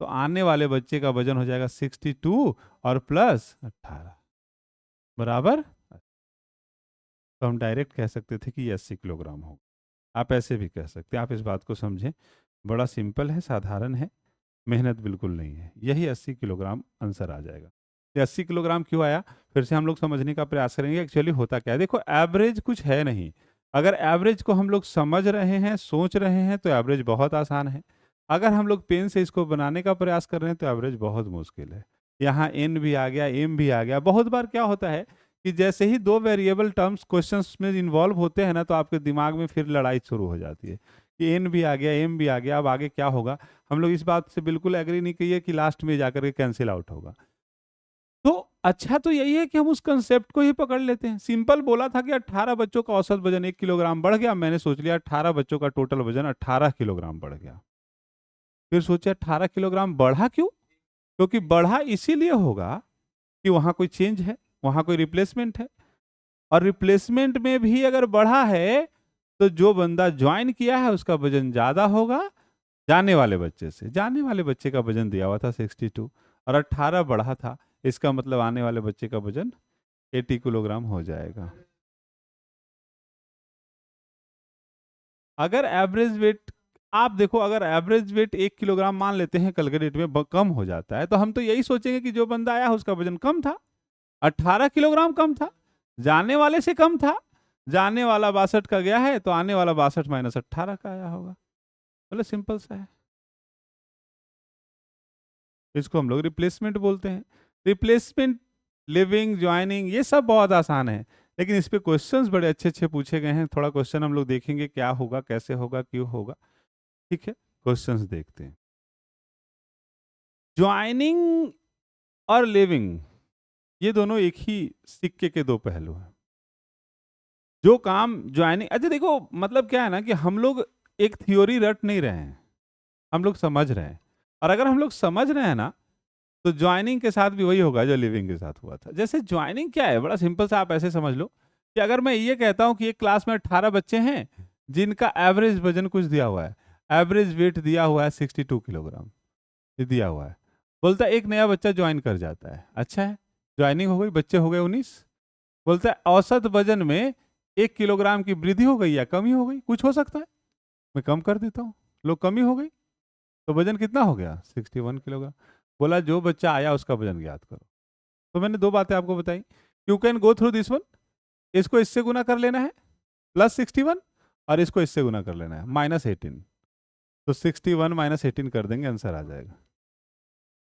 तो आने वाले बच्चे का वजन हो जाएगा 62 और प्लस 18 बराबर। तो हम डायरेक्ट कह सकते थे कि ये 80 किलोग्राम होगा। आप ऐसे भी कह सकते हैं। आप इस बात को समझें, बड़ा सिंपल है, साधारण है, मेहनत बिल्कुल नहीं है। यही 80 किलोग्राम आंसर आ जाएगा। ये 80 किलोग्राम क्यों आया, फिर से हम लोग समझने का प्रयास करेंगे। एक्चुअली होता क्या है, देखो एवरेज कुछ है नहीं। अगर एवरेज को हम लोग समझ रहे हैं, सोच रहे हैं, तो एवरेज बहुत आसान है। अगर हम लोग पेन से इसको बनाने का प्रयास कर रहे हैं तो एवरेज बहुत मुश्किल है। यहाँ एन भी आ गया, एम भी आ गया। बहुत बार क्या होता है कि जैसे ही दो वेरिएबल टर्म्स क्वेश्चंस में इन्वॉल्व होते हैं ना, तो आपके दिमाग में फिर लड़ाई शुरू हो जाती है कि एन भी आ गया, एम भी आ गया, अब आगे क्या होगा। हम लोग इस बात से बिल्कुल एग्री नहीं किए कि लास्ट में जाकर के कैंसिल आउट होगा। तो अच्छा तो यही है कि हम उस कंसेप्ट को ही पकड़ लेते हैं। सिंपल बोला था कि 18 बच्चों का औसत वजन 1 किलोग्राम बढ़ गया। मैंने सोच लिया 18 बच्चों का टोटल वजन 18 किलोग्राम बढ़ गया। फिर सोचा 18 किलोग्राम बढ़ा क्यों? क्योंकि बढ़ा इसीलिए होगा कि वहां कोई चेंज है, वहां कोई रिप्लेसमेंट है। और रिप्लेसमेंट में भी अगर बढ़ा है तो जो बंदा ज्वाइन किया है उसका वजन ज्यादा होगा जाने वाले बच्चे से। जाने वाले बच्चे का वजन दिया हुआ था 62 और 18 बढ़ा था, इसका मतलब आने वाले बच्चे का वजन 80 किलोग्राम हो जाएगा। अगर एवरेज वेट, आप देखो, अगर एवरेज वेट 1 किलोग्राम मान लेते हैं, कल के डेट में कम हो जाता है, तो हम तो यही सोचेंगे कि जो बंदा आया उसका वजन कम था, 18 किलोग्राम कम था, जाने वाले से कम था। जाने वाला 62 का गया है तो आने वाला 62 माइनस 18 का आया होगा। बोले सिंपल सा है। इसको हम लोग रिप्लेसमेंट बोलते हैं। रिप्लेसमेंट, लिविंग, ज्वाइनिंग, ये सब बहुत आसान है, लेकिन इस पे क्वेश्चंस बड़े अच्छे अच्छे पूछे गए हैं। थोड़ा क्वेश्चन हम लोग देखेंगे क्या होगा, कैसे होगा, क्यों होगा। ठीक है, क्वेश्चंस देखते हैं। ज्वाइनिंग और लिविंग, ये दोनों एक ही सिक्के के दो पहलू हैं। जो काम ज्वाइनिंग, अच्छा देखो, मतलब क्या है ना कि हम लोग एक थ्योरी रट नहीं रहे हैं, हम लोग समझ रहे हैं। और अगर हम लोग समझ रहे हैं ना, तो ज्वाइनिंग के साथ भी वही होगा जो लिविंग के साथ हुआ था। जैसे ज्वाइनिंग क्या है, बड़ा सिंपल सा, आप ऐसे समझ लो कि अगर मैं ये कहता हूं कि एक क्लास में 18 बच्चे हैं जिनका एवरेज वजन कुछ दिया हुआ है, एवरेज वेट दिया हुआ है 62 किलोग्राम, ये दिया हुआ है। बोलता है एक नया बच्चा ज्वाइन कर जाता है, अच्छा है, ज्वाइनिंग हो गई, बच्चे हो गए 19। बोलता है औसत वजन में 1 किलोग्राम की वृद्धि हो गई या कमी हो गई, कुछ हो सकता है, मैं कम कर देता हूँ, लो कमी हो गई, तो वजन कितना हो गया? 61 किलोग्राम। बोला जो बच्चा आया उसका वजन ज्ञात करो। तो मैंने दो बातें आपको बताई, you can go through this one, इसको इससे गुना कर लेना है प्लस 61, और इसको इससे गुना कर लेना है, -18, तो 61 -18 कर देंगे, आंसर आ जाएगा।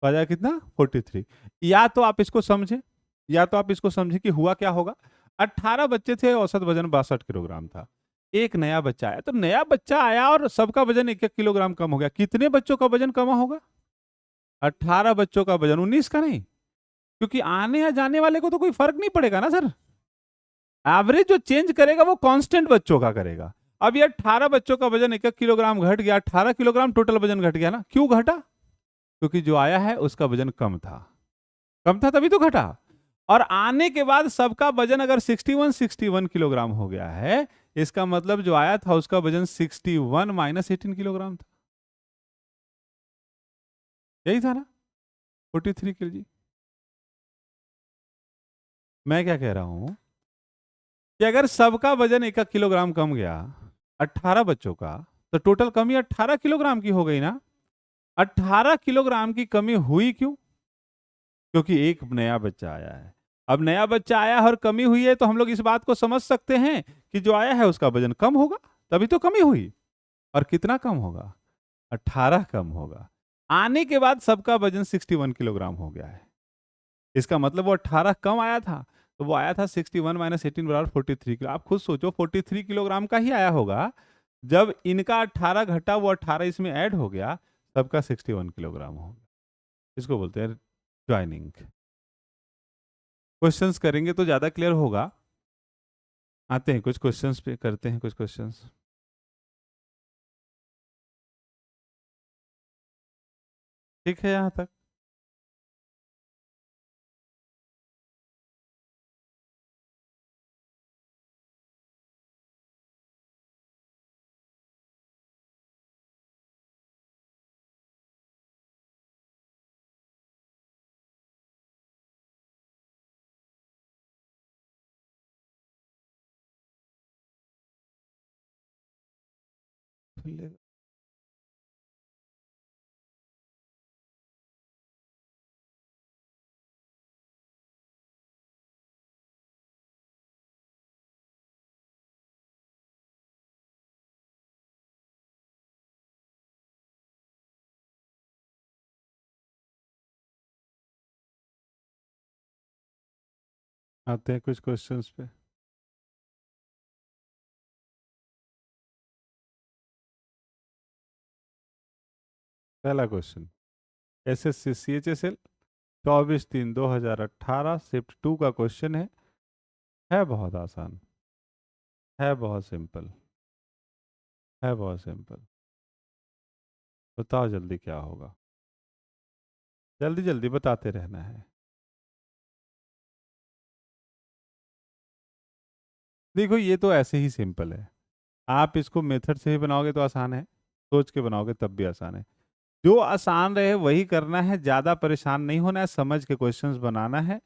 तो आ जाएगा कितना, 43। या तो आप इसको समझे, या तो आप इसको समझे कि हुआ क्या होगा। 18 बच्चे थे, औसत वजन 62 किलोग्राम था। एक नया बच्चा आया, तो नया बच्चा आया और सबका वजन 1-1 किलोग्राम कम हो गया। कितने बच्चों का वजन कम होगा? 18 बच्चों का वजन, 19 का नहीं, क्योंकि आने या जाने वाले को तो कोई फर्क नहीं पड़ेगा ना सर। एवरेज जो चेंज करेगा वो कांस्टेंट बच्चों का करेगा। अब ये 18 बच्चों का वजन 1-1 किलोग्राम घट गया, 18 किलोग्राम टोटल वजन घट गया ना। क्यों घटा? क्योंकि जो आया है उसका वजन कम था, कम था तभी तो घटा। और आने के बाद सबका वजन अगर 61 किलोग्राम हो गया है, इसका मतलब जो आया था उसका वजन 61 -18 किलोग्राम था। यही था ना 43 किलो जी। मैं क्या कह रहा हूं कि अगर सबका वजन 1 किलोग्राम कम गया 18 बच्चों का, तो टोटल कमी 18 किलोग्राम की हो गई ना। 18 किलोग्राम की कमी हुई क्यों? क्योंकि एक नया बच्चा आया है। अब नया बच्चा आया और कमी हुई है, तो हम लोग इस बात को समझ सकते हैं कि जो आया है उसका वजन कम होगा, तभी तो कमी हुई। और कितना कम होगा? 18 कम होगा। आने के बाद सबका वजन 61 किलोग्राम हो गया है। इसका मतलब वो 18 कम आया था, तो वो आया था 61 -18 बराबर 43 किलो। आप खुद सोचो 43 किलोग्राम का ही आया होगा। जब इनका 18 घटा, वो 18 इसमें ऐड हो गया, सबका 61 किलोग्राम हो गया। इसको बोलते हैं ज्वाइनिंग। क्वेश्चंस करेंगे तो ज्यादा क्लियर होगा। आते हैं कुछ क्वेश्चंस पे, करते हैं कुछ क्वेश्चंस। ठीक है यहां तक? आते हैं कुछ क्वेश्चंस पे। पहला क्वेश्चन, एसएससी सीएचएसएल 24/3/2018 शिफ्ट 2 का क्वेश्चन है बहुत आसान, है बहुत सिंपल, है बहुत सिंपल। बताओ जल्दी क्या होगा, जल्दी जल्दी बताते रहना है। देखो ये तो ऐसे ही सिंपल है, आप इसको मेथड से ही बनाओगे तो आसान है, सोच के बनाओगे तब भी आसान है। जो आसान रहे वही करना है, ज़्यादा परेशान नहीं होना है, समझ के क्वेश्चंस बनाना है,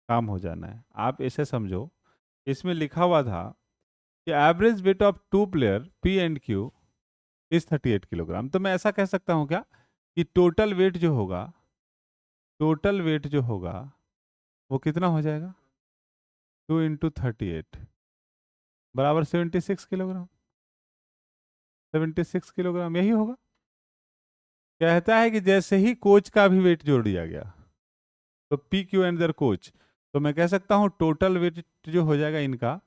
काम हो जाना है। आप ऐसे समझो, इसमें लिखा हुआ था कि average weight of two player P and Q is 38 kilogram. तो मैं ऐसा कह सकता हूँ क्या कि टोटल वेट जो होगा, टोटल वेट जो होगा वो कितना हो जाएगा, 2 × 38 बराबर 76 किलोग्राम। 76 किलोग्राम यही होगा। कहता है कि जैसे ही कोच का भी वेट जोड़ दिया गया, तो P Q and their coach, तो मैं कह सकता हूँ टोटल वेट जो हो जाएगा इनका,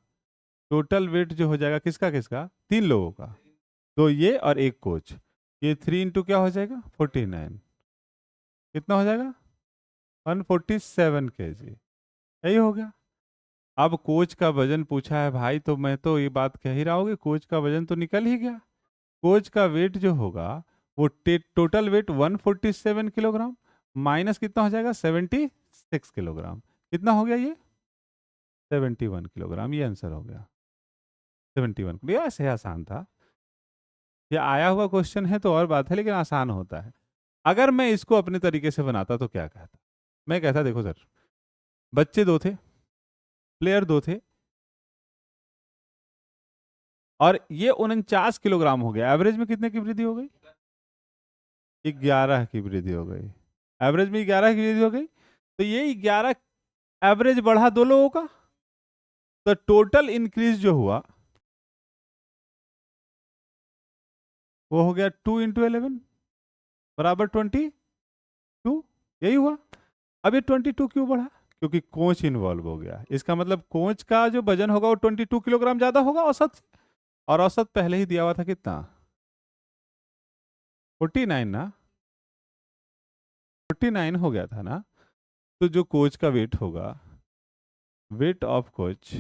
टोटल वेट जो हो जाएगा किसका किसका, 3 लोगों का, तो ये और एक कोच, ये 3 × क्या हो जाएगा 49, कितना हो जाएगा 147 kg, यही हो गया। अब कोच का वजन पूछा है भाई, तो मैं तो ये बात कह ही रहा हूँ कि कोच का वजन तो निकल ही गया। कोच का वेट जो होगा वो टोटल वेट 147 किलोग्राम माइनस कितना हो जाएगा 76 किलोग्राम, कितना हो गया ये 71 किलोग्राम, ये आंसर हो गया 71। भैया ऐसे आसान था, ये आया हुआ क्वेश्चन है तो और बात है, लेकिन आसान होता है। अगर मैं इसको अपने तरीके से बनाता तो क्या कहता, मैं कहता देखो सर, बच्चे दो थे, प्लेयर दो थे, और ये 49 किलोग्राम हो गया, एवरेज में कितने की वृद्धि हो गई, 11 की वृद्धि हो गई, एवरेज में 11 की वृद्धि हो गई। तो ये 11 एवरेज बढ़ा दो लोगों का, तो टोटल इंक्रीज जो हुआ वो हो गया 2 इंटू 11 बराबर 22, यही हुआ। अब ये 22 क्यों बढ़ा? क्योंकि कोंच इन्वॉल्व हो गया। इसका मतलब कोंच का जो वजन होगा वो 22 किलोग्राम ज्यादा होगा औसत से, और औसत पहले ही दिया हुआ था कितना, 49 ना, 49 हो गया था ना। तो जो कोच का वेट होगा, weight of coach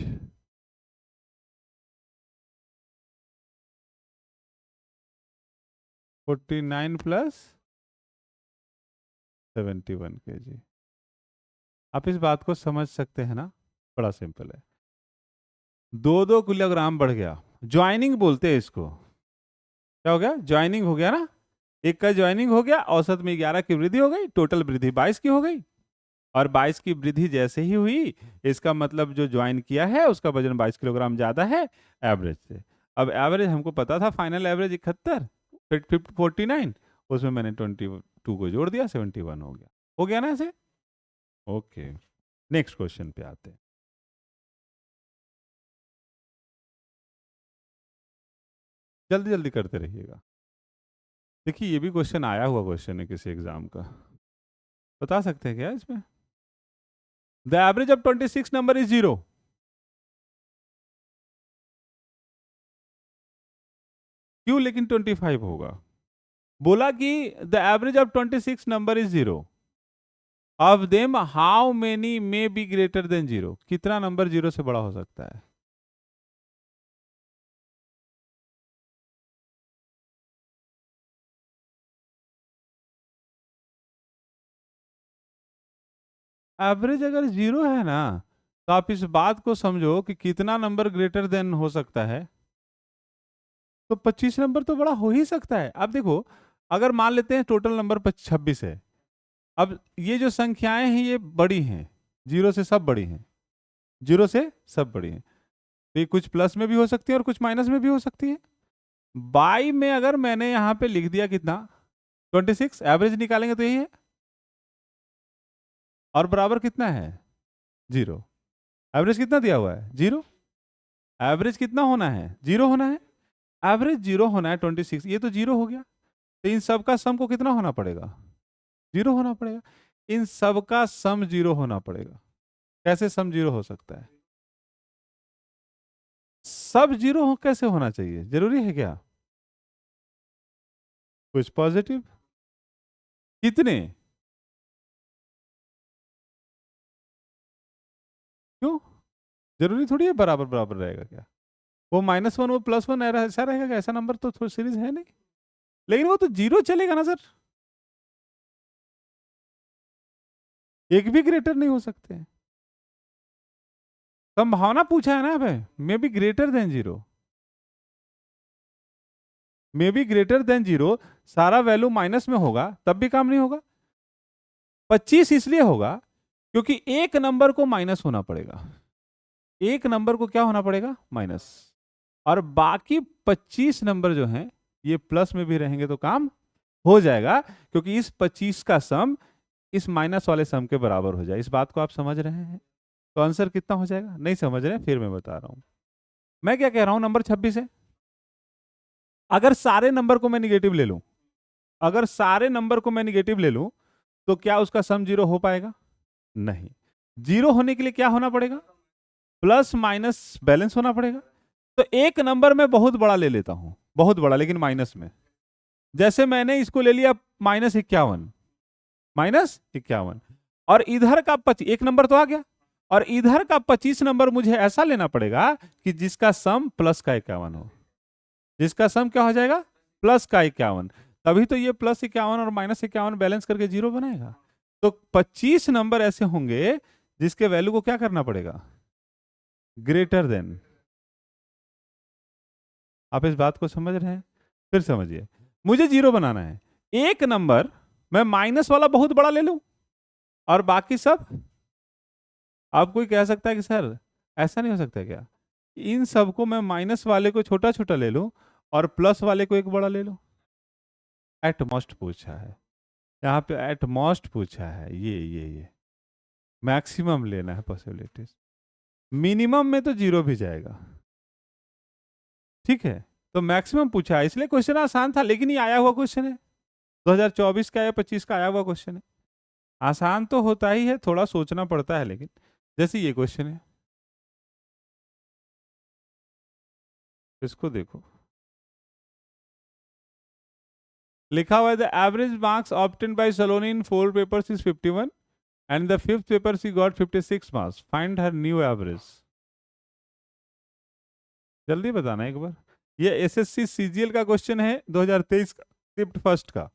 49 plus 71 kg। आप इस बात को समझ सकते हैं ना, बड़ा सिंपल है। 2-2 किलोग्राम बढ़ गया, ज्वाइनिंग बोलते हैं इसको। क्या हो गया? ज्वाइनिंग हो गया ना। एक का ज्वाइनिंग हो गया, औसत में 11 की वृद्धि हो गई, टोटल वृद्धि 22 की हो गई। और 22 की वृद्धि जैसे ही हुई, इसका मतलब जो ज्वाइन किया है उसका वजन 22 किलोग्राम ज्यादा है एवरेज से। अब एवरेज हमको पता था, फाइनल एवरेज 71, फिर 49, उसमें मैंने 22 को जोड़ दिया, 71 हो गया। हो गया ना ऐसे? ओके, नेक्स्ट क्वेश्चन पे आते हैं। जल्दी जल्दी करते रहिएगा। देखिए ये भी क्वेश्चन आया हुआ क्वेश्चन है किसी एग्जाम का, बता सकते हैं क्या इसमें? The average of 26 number is 0। क्यों लेकिन 25 होगा? बोला कि the average of 26 number is 0, of them how many may be greater than 0। कितना नंबर 0 से बड़ा हो सकता है? एवरेज अगर 0 है ना, तो आप इस बात को समझो कि कितना नंबर ग्रेटर देन हो सकता है, तो 25 नंबर तो बड़ा हो ही सकता है। अब देखो, अगर मान लेते हैं टोटल नंबर 26 है, अब ये जो संख्याएं हैं ये बड़ी हैं, 0 से सब बड़ी हैं, 0 से सब बड़ी हैं। तो ये कुछ प्लस में भी हो सकती है और कुछ माइनस में भी हो सकती है। बाई में अगर मैंने यहां पे लिख दिया कितना, 26, एवरेज निकालेंगे तो यही है, और बराबर कितना है, 0। एवरेज कितना दिया हुआ है, 0। एवरेज कितना होना है, 0 होना है। एवरेज 0 होना है 26, ये तो 0 हो गया। तो इन सब का सम को कितना होना पड़ेगा, 0 होना पड़ेगा। इन सब का सम 0 होना पड़ेगा। कैसे सम 0 हो सकता है? सब 0 हो कैसे होना चाहिए, जरूरी है क्या? कुछ पॉजिटिव, कितने? क्यों? जरूरी थोड़ी है बराबर बराबर रहेगा क्या? वो -1 वो +1 ऐसा रहेगा क्या? ऐसा नंबर तो सीरीज है नहीं। लेकिन वो तो 0 चलेगा ना सर, एक भी ग्रेटर नहीं हो सकते। संभावना पूछा है ना भाई, may be greater than 0, may be greater than 0। सारा वैल्यू माइनस में होगा तब भी काम नहीं होगा। 25 इसलिए होगा क्योंकि एक नंबर को माइनस होना पड़ेगा, एक नंबर को क्या होना पड़ेगा, माइनस। और बाकी 25 नंबर जो हैं ये प्लस में भी रहेंगे तो काम हो जाएगा, क्योंकि इस 25 का सम इस माइनस वाले सम के बराबर हो जाए। इस बात को आप समझ रहे हैं? तो आंसर कितना हो जाएगा? नहीं समझ रहे? फिर मैं बता रहा हूं। मैं क्या कह रहा हूं, नंबर 26 है। अगर सारे नंबर को मैं निगेटिव ले लूं, अगर सारे नंबर को मैं निगेटिव ले लूं, तो क्या उसका सम 0 हो पाएगा? नहीं। 0 होने के लिए क्या होना पड़ेगा, प्लस माइनस बैलेंस होना पड़ेगा। तो एक नंबर मैं बहुत बड़ा ले लेता हूं, बहुत बड़ा लेकिन माइनस में। जैसे मैंने इसको ले लिया -51, -51, और इधर का 25, एक नंबर तो आ गया, और इधर का 25 नंबर मुझे ऐसा लेना पड़ेगा कि जिसका सम +51 हो। जिसका सम क्या हो जाएगा, +51। तभी तो ये +51 और -51 बैलेंस करके 0 बनाएगा। तो 25 नंबर ऐसे होंगे जिसके वैल्यू को क्या करना पड़ेगा, ग्रेटर देन। आप इस बात को समझ रहे हैं? फिर समझिए, मुझे 0 बनाना है। एक नंबर मैं माइनस वाला बहुत बड़ा ले लूं और बाकी सब। आप कोई कह सकता है कि सर ऐसा नहीं हो सकता क्या, इन सबको मैं माइनस वाले को छोटा छोटा ले लूं और प्लस वाले को एक बड़ा ले लूं? एट मोस्ट पूछा है, यहाँ पे एट मोस्ट पूछा है, ये मैक्सिमम लेना है पॉसिबिलिटीज। मिनिमम में तो 0 भी जाएगा, ठीक है। तो मैक्सिमम पूछा है, इसलिए क्वेश्चन आसान था, लेकिन ये आया हुआ क्वेश्चन है, 2024 का या 25 का आया हुआ क्वेश्चन है। आसान तो होता ही है, थोड़ा सोचना पड़ता है, लेकिन जैसे ये क्वेश्चन है, इसको देखो, लिखा हुआ है the average marks obtain bye Saloni in 4 papers is 51 and the 5th paper she got 56 marks, find her new average. जल्दी बताना एक बार, ये एसएससी सीजीएल का क्वेश्चन है 2023 का, शिफ्ट फर्स्ट का।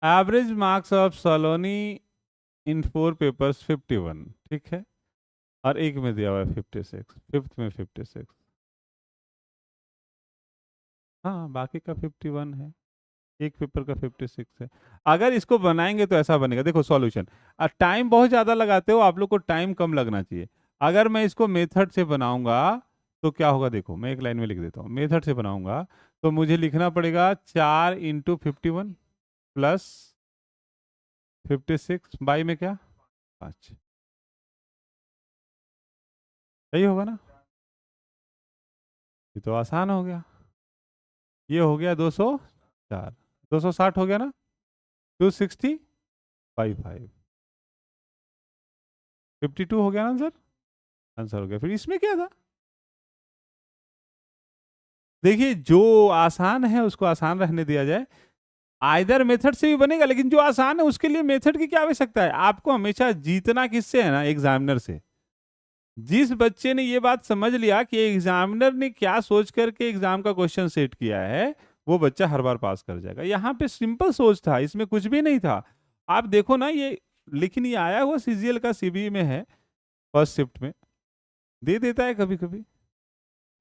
Average marks of Saloni in 4 papers 51, ठीक है, और एक में दिया हुआ है 56, 5th में 56, हाँ बाकी का 51 है, एक पेपर का 56 है। अगर इसको बनाएंगे तो ऐसा बनेगा, देखो सॉल्यूशन, टाइम बहुत ज़्यादा लगाते हो आप लोग को, टाइम कम लगना चाहिए। अगर मैं इसको मेथड से बनाऊंगा तो क्या होगा, देखो मैं एक लाइन में लिख देता हूँ, मेथड से बनाऊंगा तो मुझे लिखना पड़ेगा 4 × 51 प्लस 56 बाई में क्या 5, सही होगा ना? ये तो आसान हो गया, ये हो गया 204, 260 हो गया ना, 260 बाई 5, 52 हो गया ना आंसर, आंसर हो गया। फिर इसमें क्या था, देखिए जो आसान है उसको आसान रहने दिया जाए, आइदर मेथड से भी बनेगा, लेकिन जो आसान है उसके लिए मेथड की क्या आवश्यकता है, आपको हमेशा जीतना किससे है ना, एग्जामिनर से। जिस बच्चे ने ये बात समझ लिया कि एग्जामिनर ने क्या सोच करके एग्जाम का क्वेश्चन सेट किया है, वो बच्चा हर बार पास कर जाएगा। यहाँ पे सिंपल सोच था, इसमें कुछ भी नहीं था। आप देखो ना ये, लेकिन ये आया हुआ सीजीएल का सीबी में है, फर्स्ट शिफ्ट में दे देता है कभी कभी,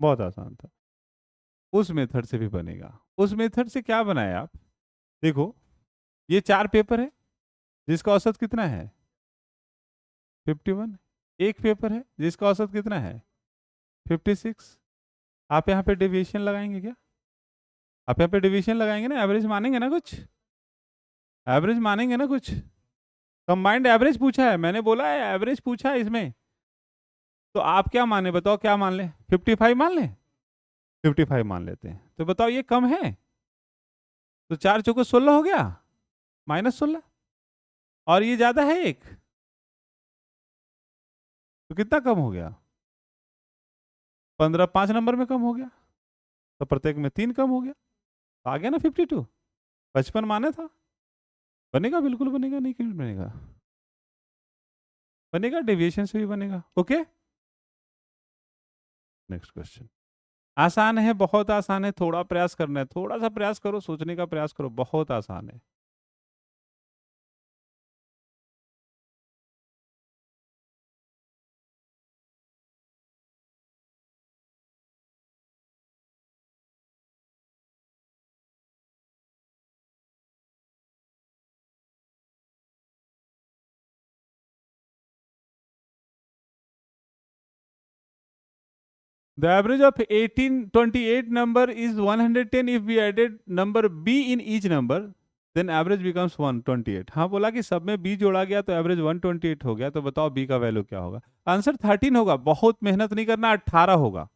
बहुत आसान था। उस मेथड से भी बनेगा। उस मेथड से क्या बनाया आप, देखो ये 4 पेपर है जिसका औसत कितना है 51, एक पेपर है जिसका औसत कितना है 56। आप यहाँ पे डेविएशन लगाएंगे क्या, आप यहाँ पे डेविएशन लगाएंगे ना, एवरेज मानेंगे ना कुछ, एवरेज मानेंगे ना कुछ, कंबाइंड एवरेज पूछा है, मैंने बोला है एवरेज पूछा है इसमें, तो आप क्या माने बताओ, क्या मान लें, 55 मान लें, 55 मान लेते हैं, तो बताओ ये कम है, तो 4 चौको 16 हो गया, -16, और ये ज्यादा है एक, तो कितना कम हो गया 15, 5 नंबर में कम हो गया, तो प्रत्येक में 3 कम हो गया, तो आ गया ना 52, 55 माने था, बनेगा बिल्कुल बनेगा, नहीं क्यों बनेगा, बनेगा, डेविएशन से भी बनेगा। ओके, नेक्स्ट क्वेश्चन, आसान है, बहुत आसान है, थोड़ा प्रयास करना है, थोड़ा सा प्रयास करो, सोचने का प्रयास करो, बहुत आसान है। The average of 28 number is 110 if we added number b in each number, then average becomes 128। हाँ बोला कि सब में b जोड़ा गया तो एवरेज 128 हो गया, तो बताओ b का वैल्यू क्या होगा, आंसर 13 होगा, बहुत मेहनत नहीं करना, 18 होगा,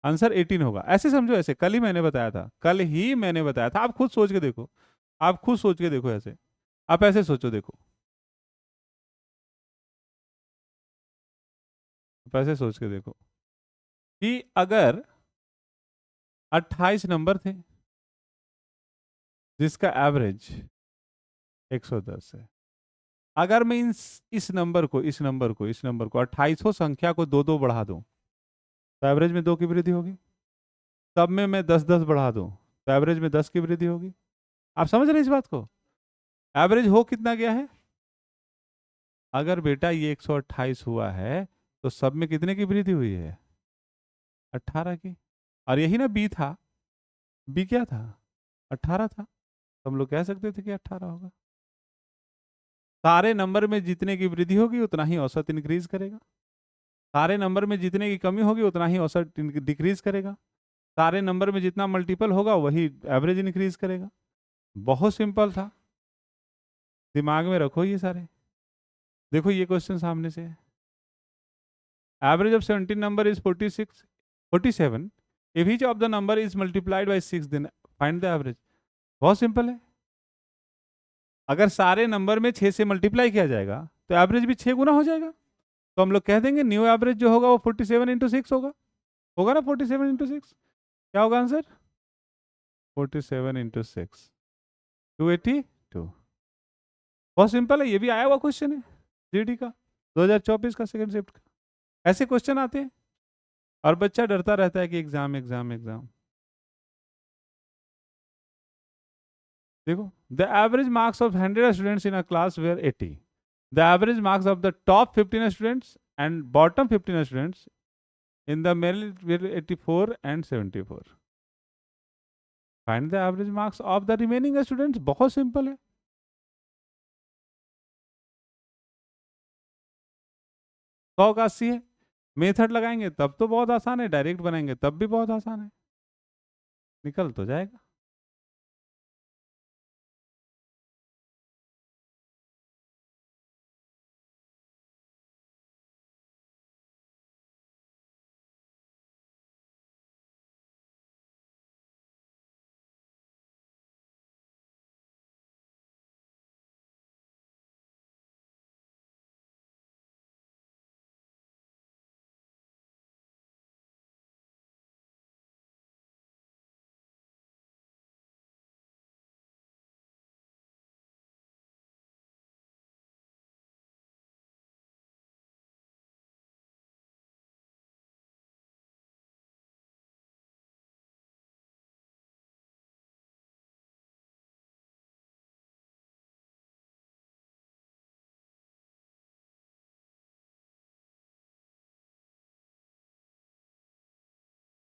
आंसर 18 होगा। ऐसे समझो, ऐसे कल ही मैंने बताया था, कल ही मैंने बताया था, आप खुद सोच के देखो, आप खुद सोच के देखो, ऐसे आप ऐसे सोचो, देखो आप ऐसे सोच के देखो कि अगर 28 नंबर थे जिसका एवरेज 110 है, अगर मैं इस नंबर को, इस नंबर को, इस नंबर को 2800 संख्या को 2 2 बढ़ा दूं तो एवरेज में 2 की वृद्धि होगी, तब में मैं 10 10 बढ़ा दूं तो एवरेज में 10 की वृद्धि होगी। आप समझ रहे हैं इस बात को, एवरेज हो कितना गया है, अगर बेटा ये 128 हुआ है तो सब में कितने की वृद्धि हुई है 18 की, और यही ना बी था, बी क्या था 18 था, तो हम लोग कह सकते थे कि 18 होगा। सारे नंबर में जितने की वृद्धि होगी उतना ही औसत इंक्रीज करेगा, सारे नंबर में जितने की कमी होगी उतना ही औसत डिक्रीज करेगा। सारे नंबर में जितना मल्टीपल होगा वही एवरेज इंक्रीज करेगा। बहुत सिंपल था, दिमाग में रखो ये सारे। देखो ये क्वेश्चन सामने से है, average of 17 number is 47 if each of the number is multiplied by 6 then find the average. बहुत सिंपल है, अगर सारे नंबर में 6 से मल्टीप्लाई किया जाएगा तो एवरेज भी 6 गुना हो जाएगा। तो हम लोग कह देंगे न्यू एवरेज जो होगा वो 47 इंटू 6 होगा ना, 47 इंटू 6 क्या होगा आंसर? 47 इंटू 6 282। बहुत सिंपल है, ये भी आया हुआ क्वेश्चन है जीडी का 2024 का सेकंड शिफ्ट का। ऐसे क्वेश्चन आते हैं और बच्चा डरता रहता है कि एग्जाम एग्जाम एग्जाम। देखो, the average marks of 100 students in a class were 80। The average marks of the top 15 students and bottom 15 students in the merit were 84 and 74। Find the average marks of the remaining students. बहुत simple है, सौ का 80 है, method लगाएंगे तब तो बहुत आसान है, डायरेक्ट बनाएंगे तब भी बहुत आसान है, निकल तो जाएगा।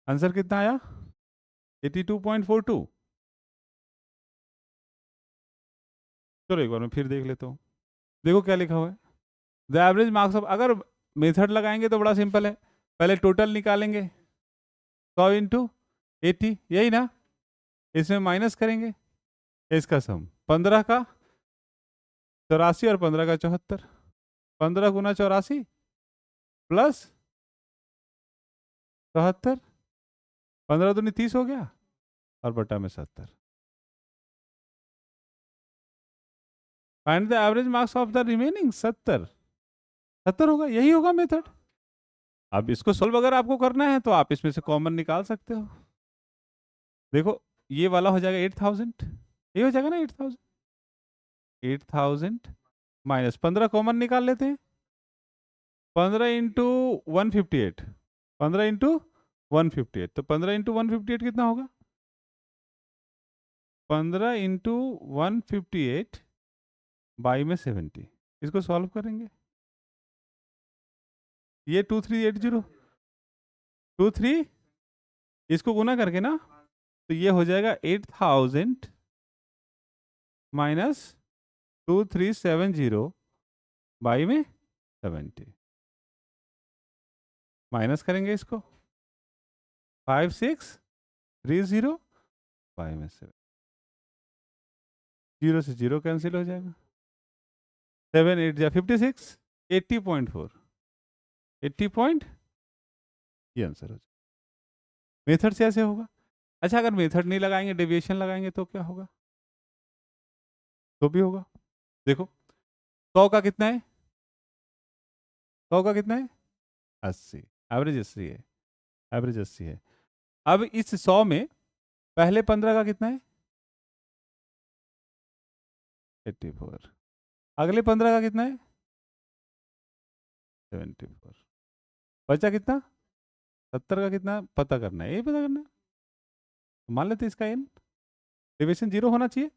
आंसर कितना आया? 82.42। चलो एक बार मैं फिर देख लेता हूँ। देखो क्या लिखा हुआ है, द एवरेज मार्क्स ऑफ, अगर मेथड लगाएंगे तो बड़ा सिंपल है, पहले टोटल निकालेंगे 100 इंटू 80, यही ना, इसमें माइनस करेंगे इसका सम, 15 का 84 और 15 का 74, 15 गुना 84 प्लस 74, 15 दूनी 30 हो गया और बटा में 70। Find the average marks of the remaining 70 होगा, यही होगा मेथड। अब इसको सोल्व अगर आपको करना है तो आप इसमें से कॉमन निकाल सकते हो। देखो ये वाला हो जाएगा 8000, ये हो जाएगा ना 8000, 8000 माइनस 15 कॉमन निकाल लेते हैं, 15 इंटू 158, 15 इंटू 158, तो 15 इंटू 158 कितना होगा? 15 इंटू 158 बाई में 70, इसको सॉल्व करेंगे, ये 2380 23, इसको गुना करके ना तो ये हो जाएगा 8000 माइनस 2370 बाई में 70, माइनस करेंगे इसको 5630 बाई में 7, 0 से 0 कैंसिल हो जाएगा, 7 8 जा 56, 80.4, 80 पॉइंट, ये आंसर हो जाएगा। मेथड से ऐसे होगा। अच्छा अगर मेथड नहीं लगाएंगे, डेविएशन लगाएंगे तो क्या होगा? तो भी होगा। देखो 100 का कितना है, 100 का कितना है 80, एवरेज 80 है, एवरेज 80 है। अब इस 100 में पहले 15 का कितना है 84, अगले 15 का कितना है 74, बचा कितना 70 का कितना पता करना है, यही पता करना है। मान लेते इसका एन डिविजन 0 होना चाहिए,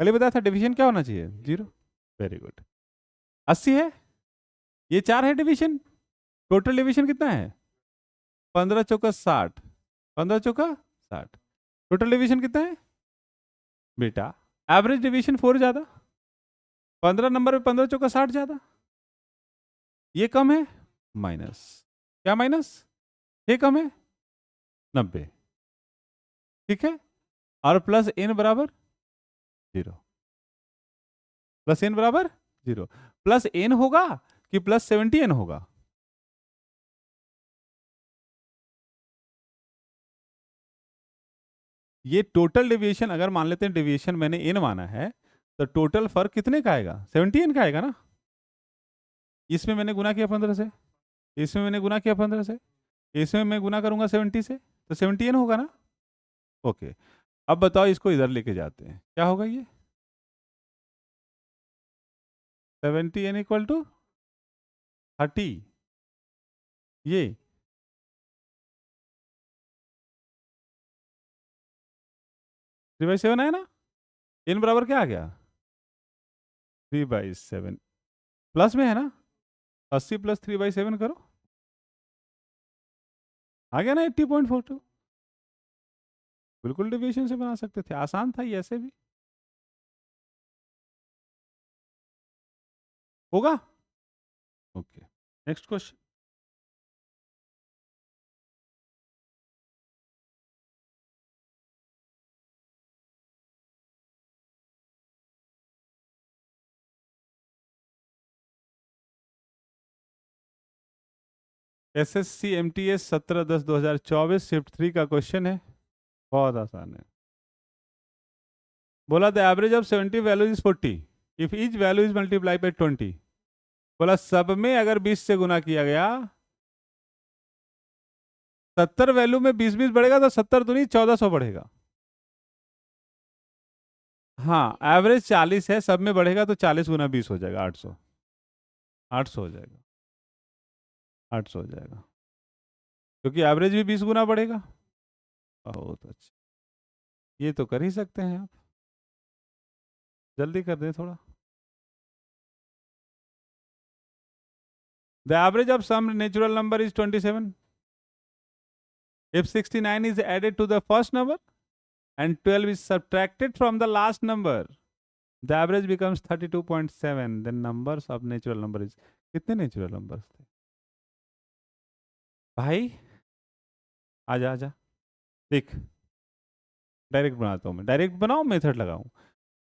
पहले बताया था डिवीजन क्या होना चाहिए 0। वेरी गुड, 80 है, ये 4 है डिवीजन, टोटल डिवीजन कितना है 15 चौका 60, 15 चौका 60, टोटल डिवीजन कितना है बेटा? एवरेज डिवीजन 4 ज्यादा, 15 नंबर में 15 चौका 60 ज्यादा, ये कम है माइनस, क्या माइनस, ये कम है 90, ठीक है, और प्लस n बराबर 0, प्लस n बराबर 0, प्लस n होगा कि प्लस 70n होगा? ये टोटल डेविएशन अगर मान लेते हैं, डेविएशन मैंने n माना है, तो टोटल फर्क कितने का आएगा? 70n का आएगा ना। इसमें मैंने गुना किया 15 से, इसमें मैंने गुना किया 15 से, इसमें मैं गुना करूंगा 70 से, तो 70n होगा ना। ओके, अब बताओ इसको इधर लेके जाते हैं, क्या होगा ये? 70n इक्वल टू 30, ये 3/7 है ना। n बराबर क्या आ गया? 3/7, प्लस में है ना, 80 प्लस 3/7 करो, आ गया ना 80.42। बिल्कुल डिविएशन से बना सकते थे, आसान था ये, ऐसे भी होगा। Okay, next question. SSC MTS 17/10/2024 shift 3 का क्वेश्चन है, बहुत आसान है। बोला the average of 70 value is 40 if each value is multiply by 20। बोला सब में अगर 20 से गुना किया गया, 70 वैल्यू में 20 बढ़ेगा तो 70 दूनी 1400 बढ़ेगा। हाँ, एवरेज 40 है, सब में बढ़ेगा तो 40 गुना 20 हो जाएगा 800, 800 हो जाएगा, 800 हो जाएगा, क्योंकि एवरेज भी 20 गुना बढ़ेगा। बहुत अच्छा, ये तो कर ही सकते हैं आप, जल्दी कर दें थोड़ा। The average of some natural number is 27 if 69 is added to the first number and 12 is subtracted from the last number, the average becomes 32.7, then numbers of natural number is, कितने नेचुरल नंबर्स थे भाई? आजा आजा, देख, direct बनाता हूँ मैं, direct बनाऊँ मेथड लगाऊँ,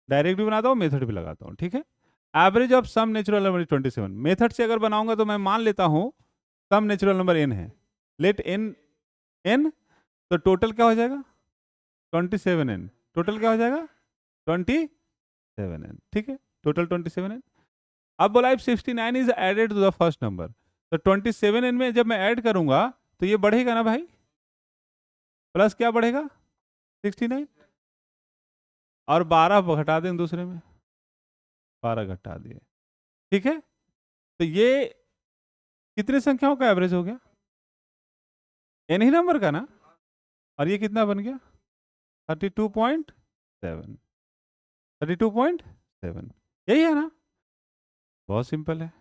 डायरेक्ट भी बनाता हूँ मेथड भी लगाता हूँ, ठीक है। Average of some natural number is 27, method से अगर बनाऊंगा तो मैं मान लेता हूँ सम नेचुरल नंबर n है, लेट n, तो टोटल क्या हो जाएगा? 27n, टोटल क्या हो जाएगा? 27n, ठीक है, टोटल 27n। अब बोला if 69 is added to the first number, तो 27n में जब मैं ऐड करूंगा तो ये बढ़ेगा ना भाई, प्लस क्या बढ़ेगा? 69, और 12 घटा दें दूसरे में, 12 घटा दिए, ठीक है। तो ये कितने संख्याओं का एवरेज हो गया? n ही नंबर का ना, और ये कितना बन गया? 32.7, 32.7, यही है ना, बहुत सिंपल है।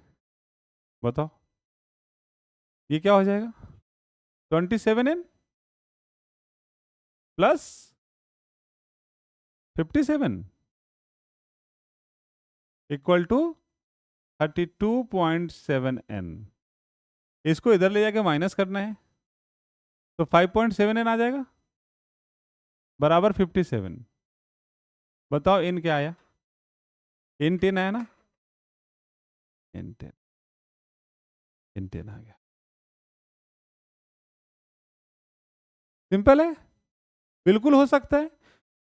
बताओ ये क्या हो जाएगा? 27n plus 57 equal to 32.7n। इसको इधर ले जाके माइनस करना है, तो 5.7n आ जाएगा बराबर 57। बताओ n क्या आया? n 10 आया ना, n 10, n 10 आ गया। सिंपल है, बिल्कुल हो सकता है,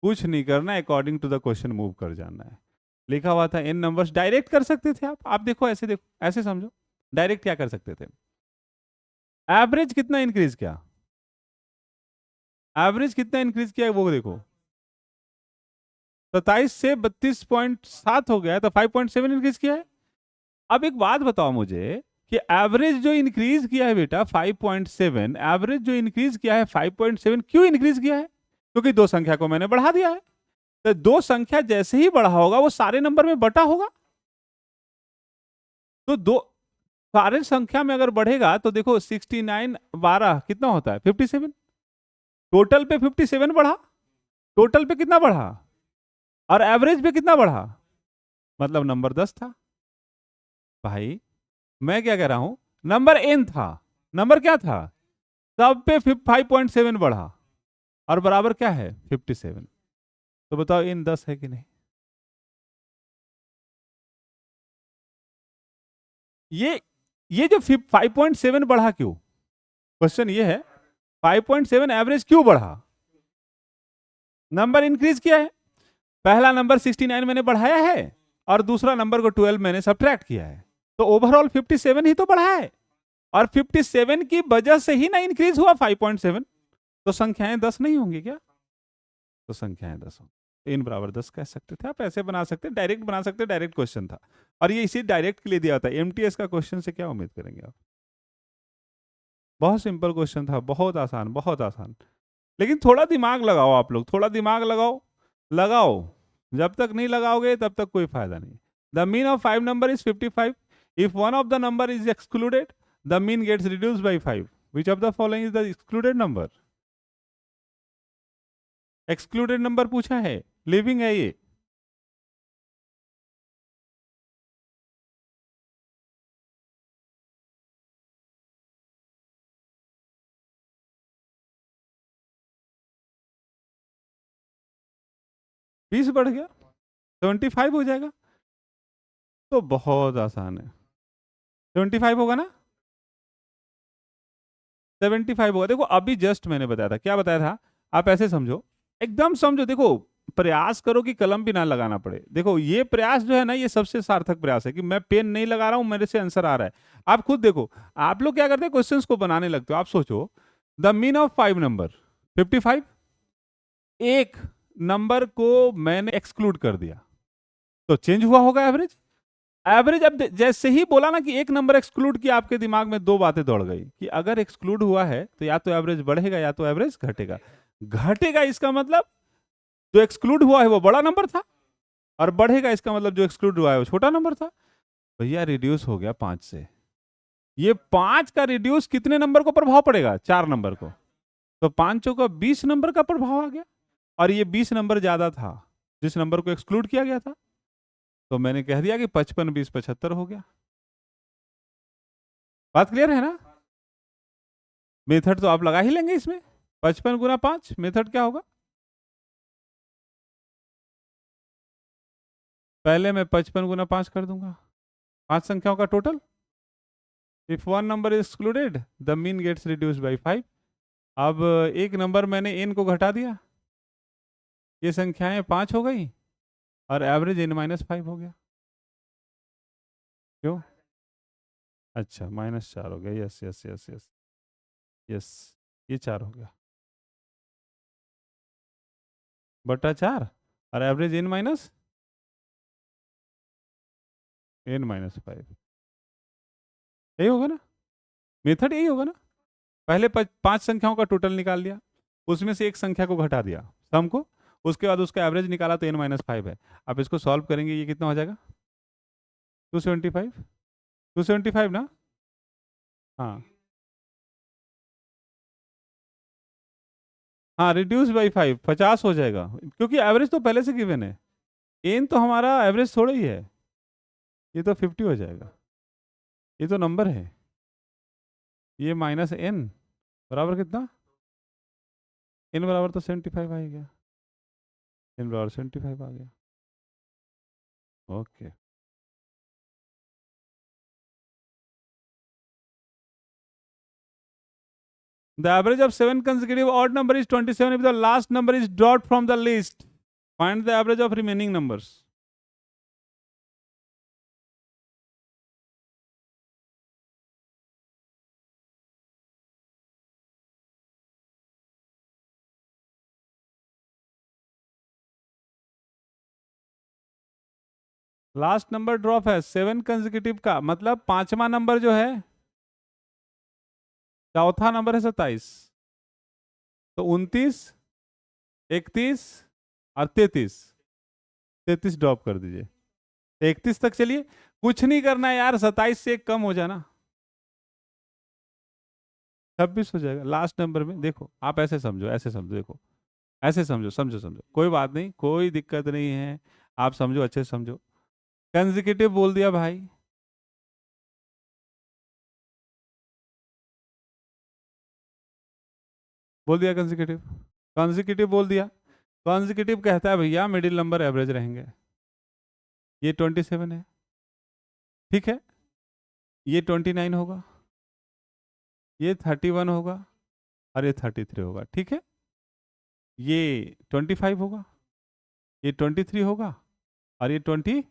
कुछ नहीं करना है, according to the question move कर जाना है। लिखा हुआ था n नंबर्स, डायरेक्ट कर सकते थे आप देखो, ऐसे देखो, ऐसे समझो, डायरेक्ट क्या कर सकते थे? एवरेज कितना इंक्रीज किया, एवरेज कितना इंक्रीज किया वो देखो, 27 से 32.7 हो गया, तो 5.7 इंक्रीज किया है। अब एक बात बताओ मुझे कि एवरेज जो इंक्रीज किया है बेटा 5.7, एवरेज जो इंक्रीज किया है 5.7, क्यों इंक्रीज किया है? क्योंकि दो संख्या को मैंने बढ़ा दिया है, तो दो संख्या जैसे ही बढ़ा होगा वो सारे नंबर में बटा होगा, तो दो सारे संख्या में अगर बढ़ेगा तो देखो 69 12 कितना होता है? 57, टोटल पे 57 बढ़ा, टोटल पे कितना बढ़ा, और एवरेज पे कितना बढ़ा, मतलब नंबर 10 था। भाई मैं क्या कह रहा हूं, नंबर n था, नंबर क्या था, सब पे 5.7 बढ़ा, और बराबर क्या है 57। तो बताओ इन 10 है कि नहीं? ये जो 5.7 बढ़ा क्यों? क्वेश्चन ये है 5.7 एवरेज क्यों बढ़ा? नंबर इंक्रीज किया है। पहला नंबर 69 मैंने बढ़ाया है और दूसरा नंबर को 12 मैंने सब्ट्रैक्ट किया है, तो ओवरऑल 57 ही तो बढ़ा है। और 57 की वजह से ही ना इंक्रीज हुआ 5.7। तो संख्याएं 10 नहीं होंगी क्या? तो संख्याएं 10 होंगी। इन बराबर 10 कह सकते थे आप, ऐसे बना सकते, डायरेक्ट बना सकते, डायरेक्ट क्वेश्चन था। और ये इसी डायरेक्ट के लिए दिया होता है, एमटीएस का क्वेश्चन से क्या उम्मीद करेंगे आप? बहुत सिंपल क्वेश्चन था, बहुत आसान, बहुत आसान। लेकिन थोड़ा दिमाग लगाओ आप लोग, थोड़ा दिमाग लगाओ, लगाओ। जब तक नहीं लगाओगे तब तक कोई फायदा नहीं। The mean of 5 number is 55। If one of the number is excluded the mean gets reduced by 5। Which of the following is the excluded number? Excluded number पूछा है, लिविंग है ये। बीस बढ़ गया 75 हो जाएगा। तो बहुत आसान है, 75 होगा ना? 75 होगा। देखो अभी जस्ट मैंने बताया था, क्या बताया था? आप ऐसे समझो, एकदम समझो। देखो प्रयास करो कि कलम भी ना लगाना पड़े। देखो ये प्रयास जो है ना, ये सबसे सार्थक प्रयास है कि मैं पेन नहीं लगा रहा हूं, मेरे से आंसर आ रहा है। आप खुद देखो, आप लोग क्या करते हैं, क्वेश्चंस को बनाने लगते हो। आप सोचो द मीन ऑफ 5 नंबर 55। एक नंबर को मैंने एक्सक्लूड कर दिया तो चेंज हुआ होगा एवरेज। एवरेज अब जैसे ही बोला ना कि एक नंबर एक्सक्लूड किया, आपके दिमाग में दो बातें दौड़ गई कि अगर एक्सक्लूड हुआ है तो या तो एवरेज बढ़ेगा या तो एवरेज घटेगा। घटेगा इसका मतलब जो एक्सक्लूड हुआ है वो बड़ा नंबर था, और बढ़ेगा इसका मतलब जो एक्सक्लूड हुआ है वो छोटा नंबर था। भैया रिड्यूस हो गया 5 से। ये 5 का रिड्यूस कितने नंबर को प्रभाव पड़ेगा? 4 नंबर को। तो 5 का 20 नंबर का प्रभाव आ गया, और ये 20 नंबर ज्यादा था जिस नंबर को एक्सक्लूड किया गया था। तो मैंने कह दिया कि 55 20 75 हो गया। बात क्लियर है ना? मेथड तो आप लगा ही लेंगे इसमें। 55 गुना 5 मेथड क्या होगा? पहले मैं 55 गुना 5 कर दूंगा, 5 संख्याओं का टोटल। If one number is excluded the mean gets reduced by 5। अब एक नंबर मैंने n को घटा दिया, ये संख्याएं 5 हो गई और एवरेज n-5 हो गया। क्यों? अच्छा -4 हो गया। Yes yes yes yes yes, ये 4 हो गया बटा 4, और एवरेज n-5। यही होगा ना? मेथड यही होगा ना? पहले 5 संख्याओं का टोटल निकाल लिया, उसमें से एक संख्या को घटा दिया सम को, उसके बाद उसका एवरेज निकाला तो n-5 है। आप इसको सॉल्व करेंगे, ये कितना हो जाएगा? 275। 275 ना? हाँ हाँ, रिड्यूस बाई 5 50 हो जाएगा, क्योंकि एवरेज तो पहले से गिवन है। एन तो हमारा एवरेज थोड़ा ही है, ये तो 50 हो जाएगा। ये तो नंबर है, ये माइनस एन बराबर कितना? एन बराबर तो 75 आ गया। एन बराबर 75 आ गया। Okay. The average of 7 consecutive odd number is 27 if the last number is dropped from the list. Find the average of remaining numbers. Last number drop है 7 कंसेक्यूटिव का मतलब पांचवा नंबर जो है, चौथा नंबर है 27, तो 29 31 और 33। 33 ड्रॉप कर दीजिए, 31 तक चलिए। कुछ नहीं करना है यार, 27 से एक कम हो जाना, 26 हो जाएगा। लास्ट नंबर में देखो, आप ऐसे समझो, ऐसे समझो, देखो ऐसे समझो, समझो समझो, कोई बात नहीं, कोई दिक्कत नहीं है। आप समझो, अच्छे से समझो। कंसेक्यूटिव बोल दिया भाई, बोल दिया कंसेक्यूटिव। कॉन्जिक्यूटिव बोल दिया। कॉन्जिक्यूटिव कहता है भैया मिडिल नंबर एवरेज रहेंगे। ये 27 है, ठीक है, ये 29 होगा, ये 31 होगा, और ये 33 होगा, ठीक है, ये 25 होगा, ये 23 होगा, और ये 20।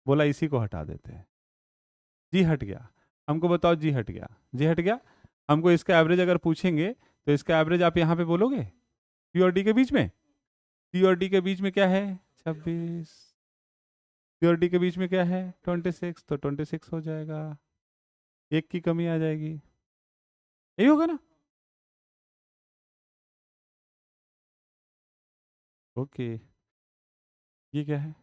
बोला इसी को हटा देते हैं। जी हट गया। हमको बताओ जी हट गया, जी हट गया। हमको इसका एवरेज अगर पूछेंगे तो इसका एवरेज आप यहाँ पे बोलोगे पी और डी के बीच में। पी और डी के बीच में क्या है 26, पी और डी के बीच में क्या है 26, तो 26 हो जाएगा, एक की कमी आ जाएगी, यही होगा ना। ओके, ये क्या है?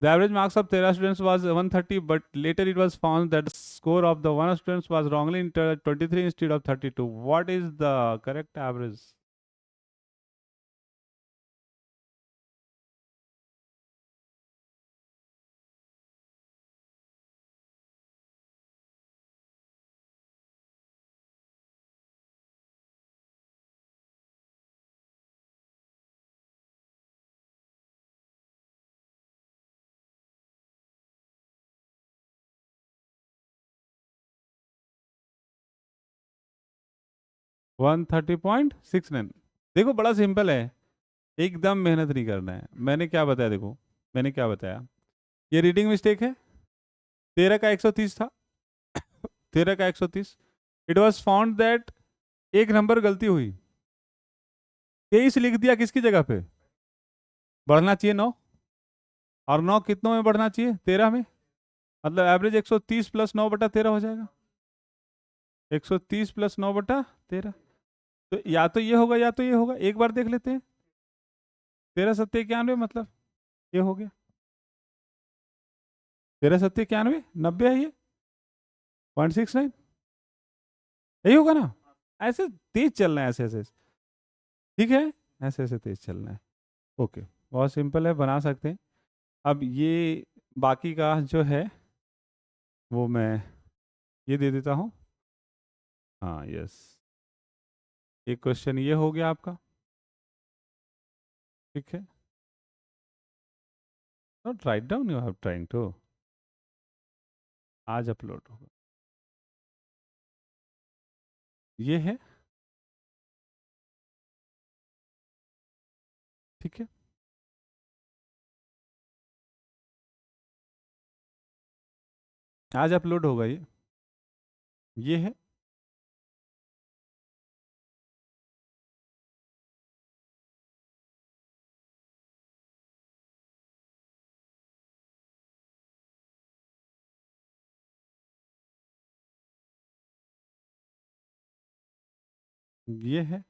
The average marks of Tera students was 130, but later it was found that the score of the one students was wrongly in 23 instead of 32. What is the correct average? One 30.69। देखो बड़ा simple है, एकदम मेहनत नहीं करना है। मैंने क्या बताया, देखो मैंने क्या बताया, ये रीडिंग मिस्टेक है, 13 का 130 था, 13 का 130। इट वॉज फाउंड दैट एक नंबर गलती हुई, 23 लिख दिया किसकी जगह पे, बढ़ना चाहिए 9, और 9 कितनों में बढ़ना चाहिए 13 में, मतलब एवरेज 130 प्लस 9 बटा 13 हो जाएगा, 130 प्लस 9 बटा 13। तो या तो ये होगा या तो ये होगा, एक बार देख लेते हैं। 13 सत्ते 91, मतलब ये हो गया, 13 सत्ते 91, 90 है ये, 0.69, यही होगा ना। ऐसे तेज चलना है, ऐसे ऐसे, ठीक है, ऐसे ऐसे तेज चलना है। ओके, बहुत सिंपल है, बना सकते हैं। अब ये बाकी का जो है वो मैं ये दे देता हूँ। हाँ यस, एक क्वेश्चन ये हो गया आपका, ठीक है। Not write down, you have trying to, आज अपलोड होगा, ये है, ठीक है। आज अपलोड होगा ये है, ये है,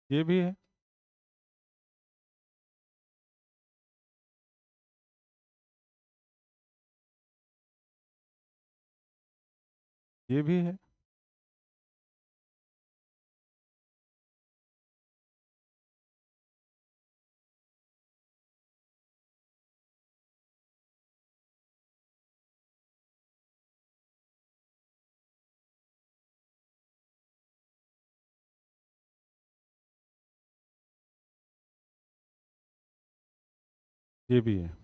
ये भी है, ये भी है, ये भी है।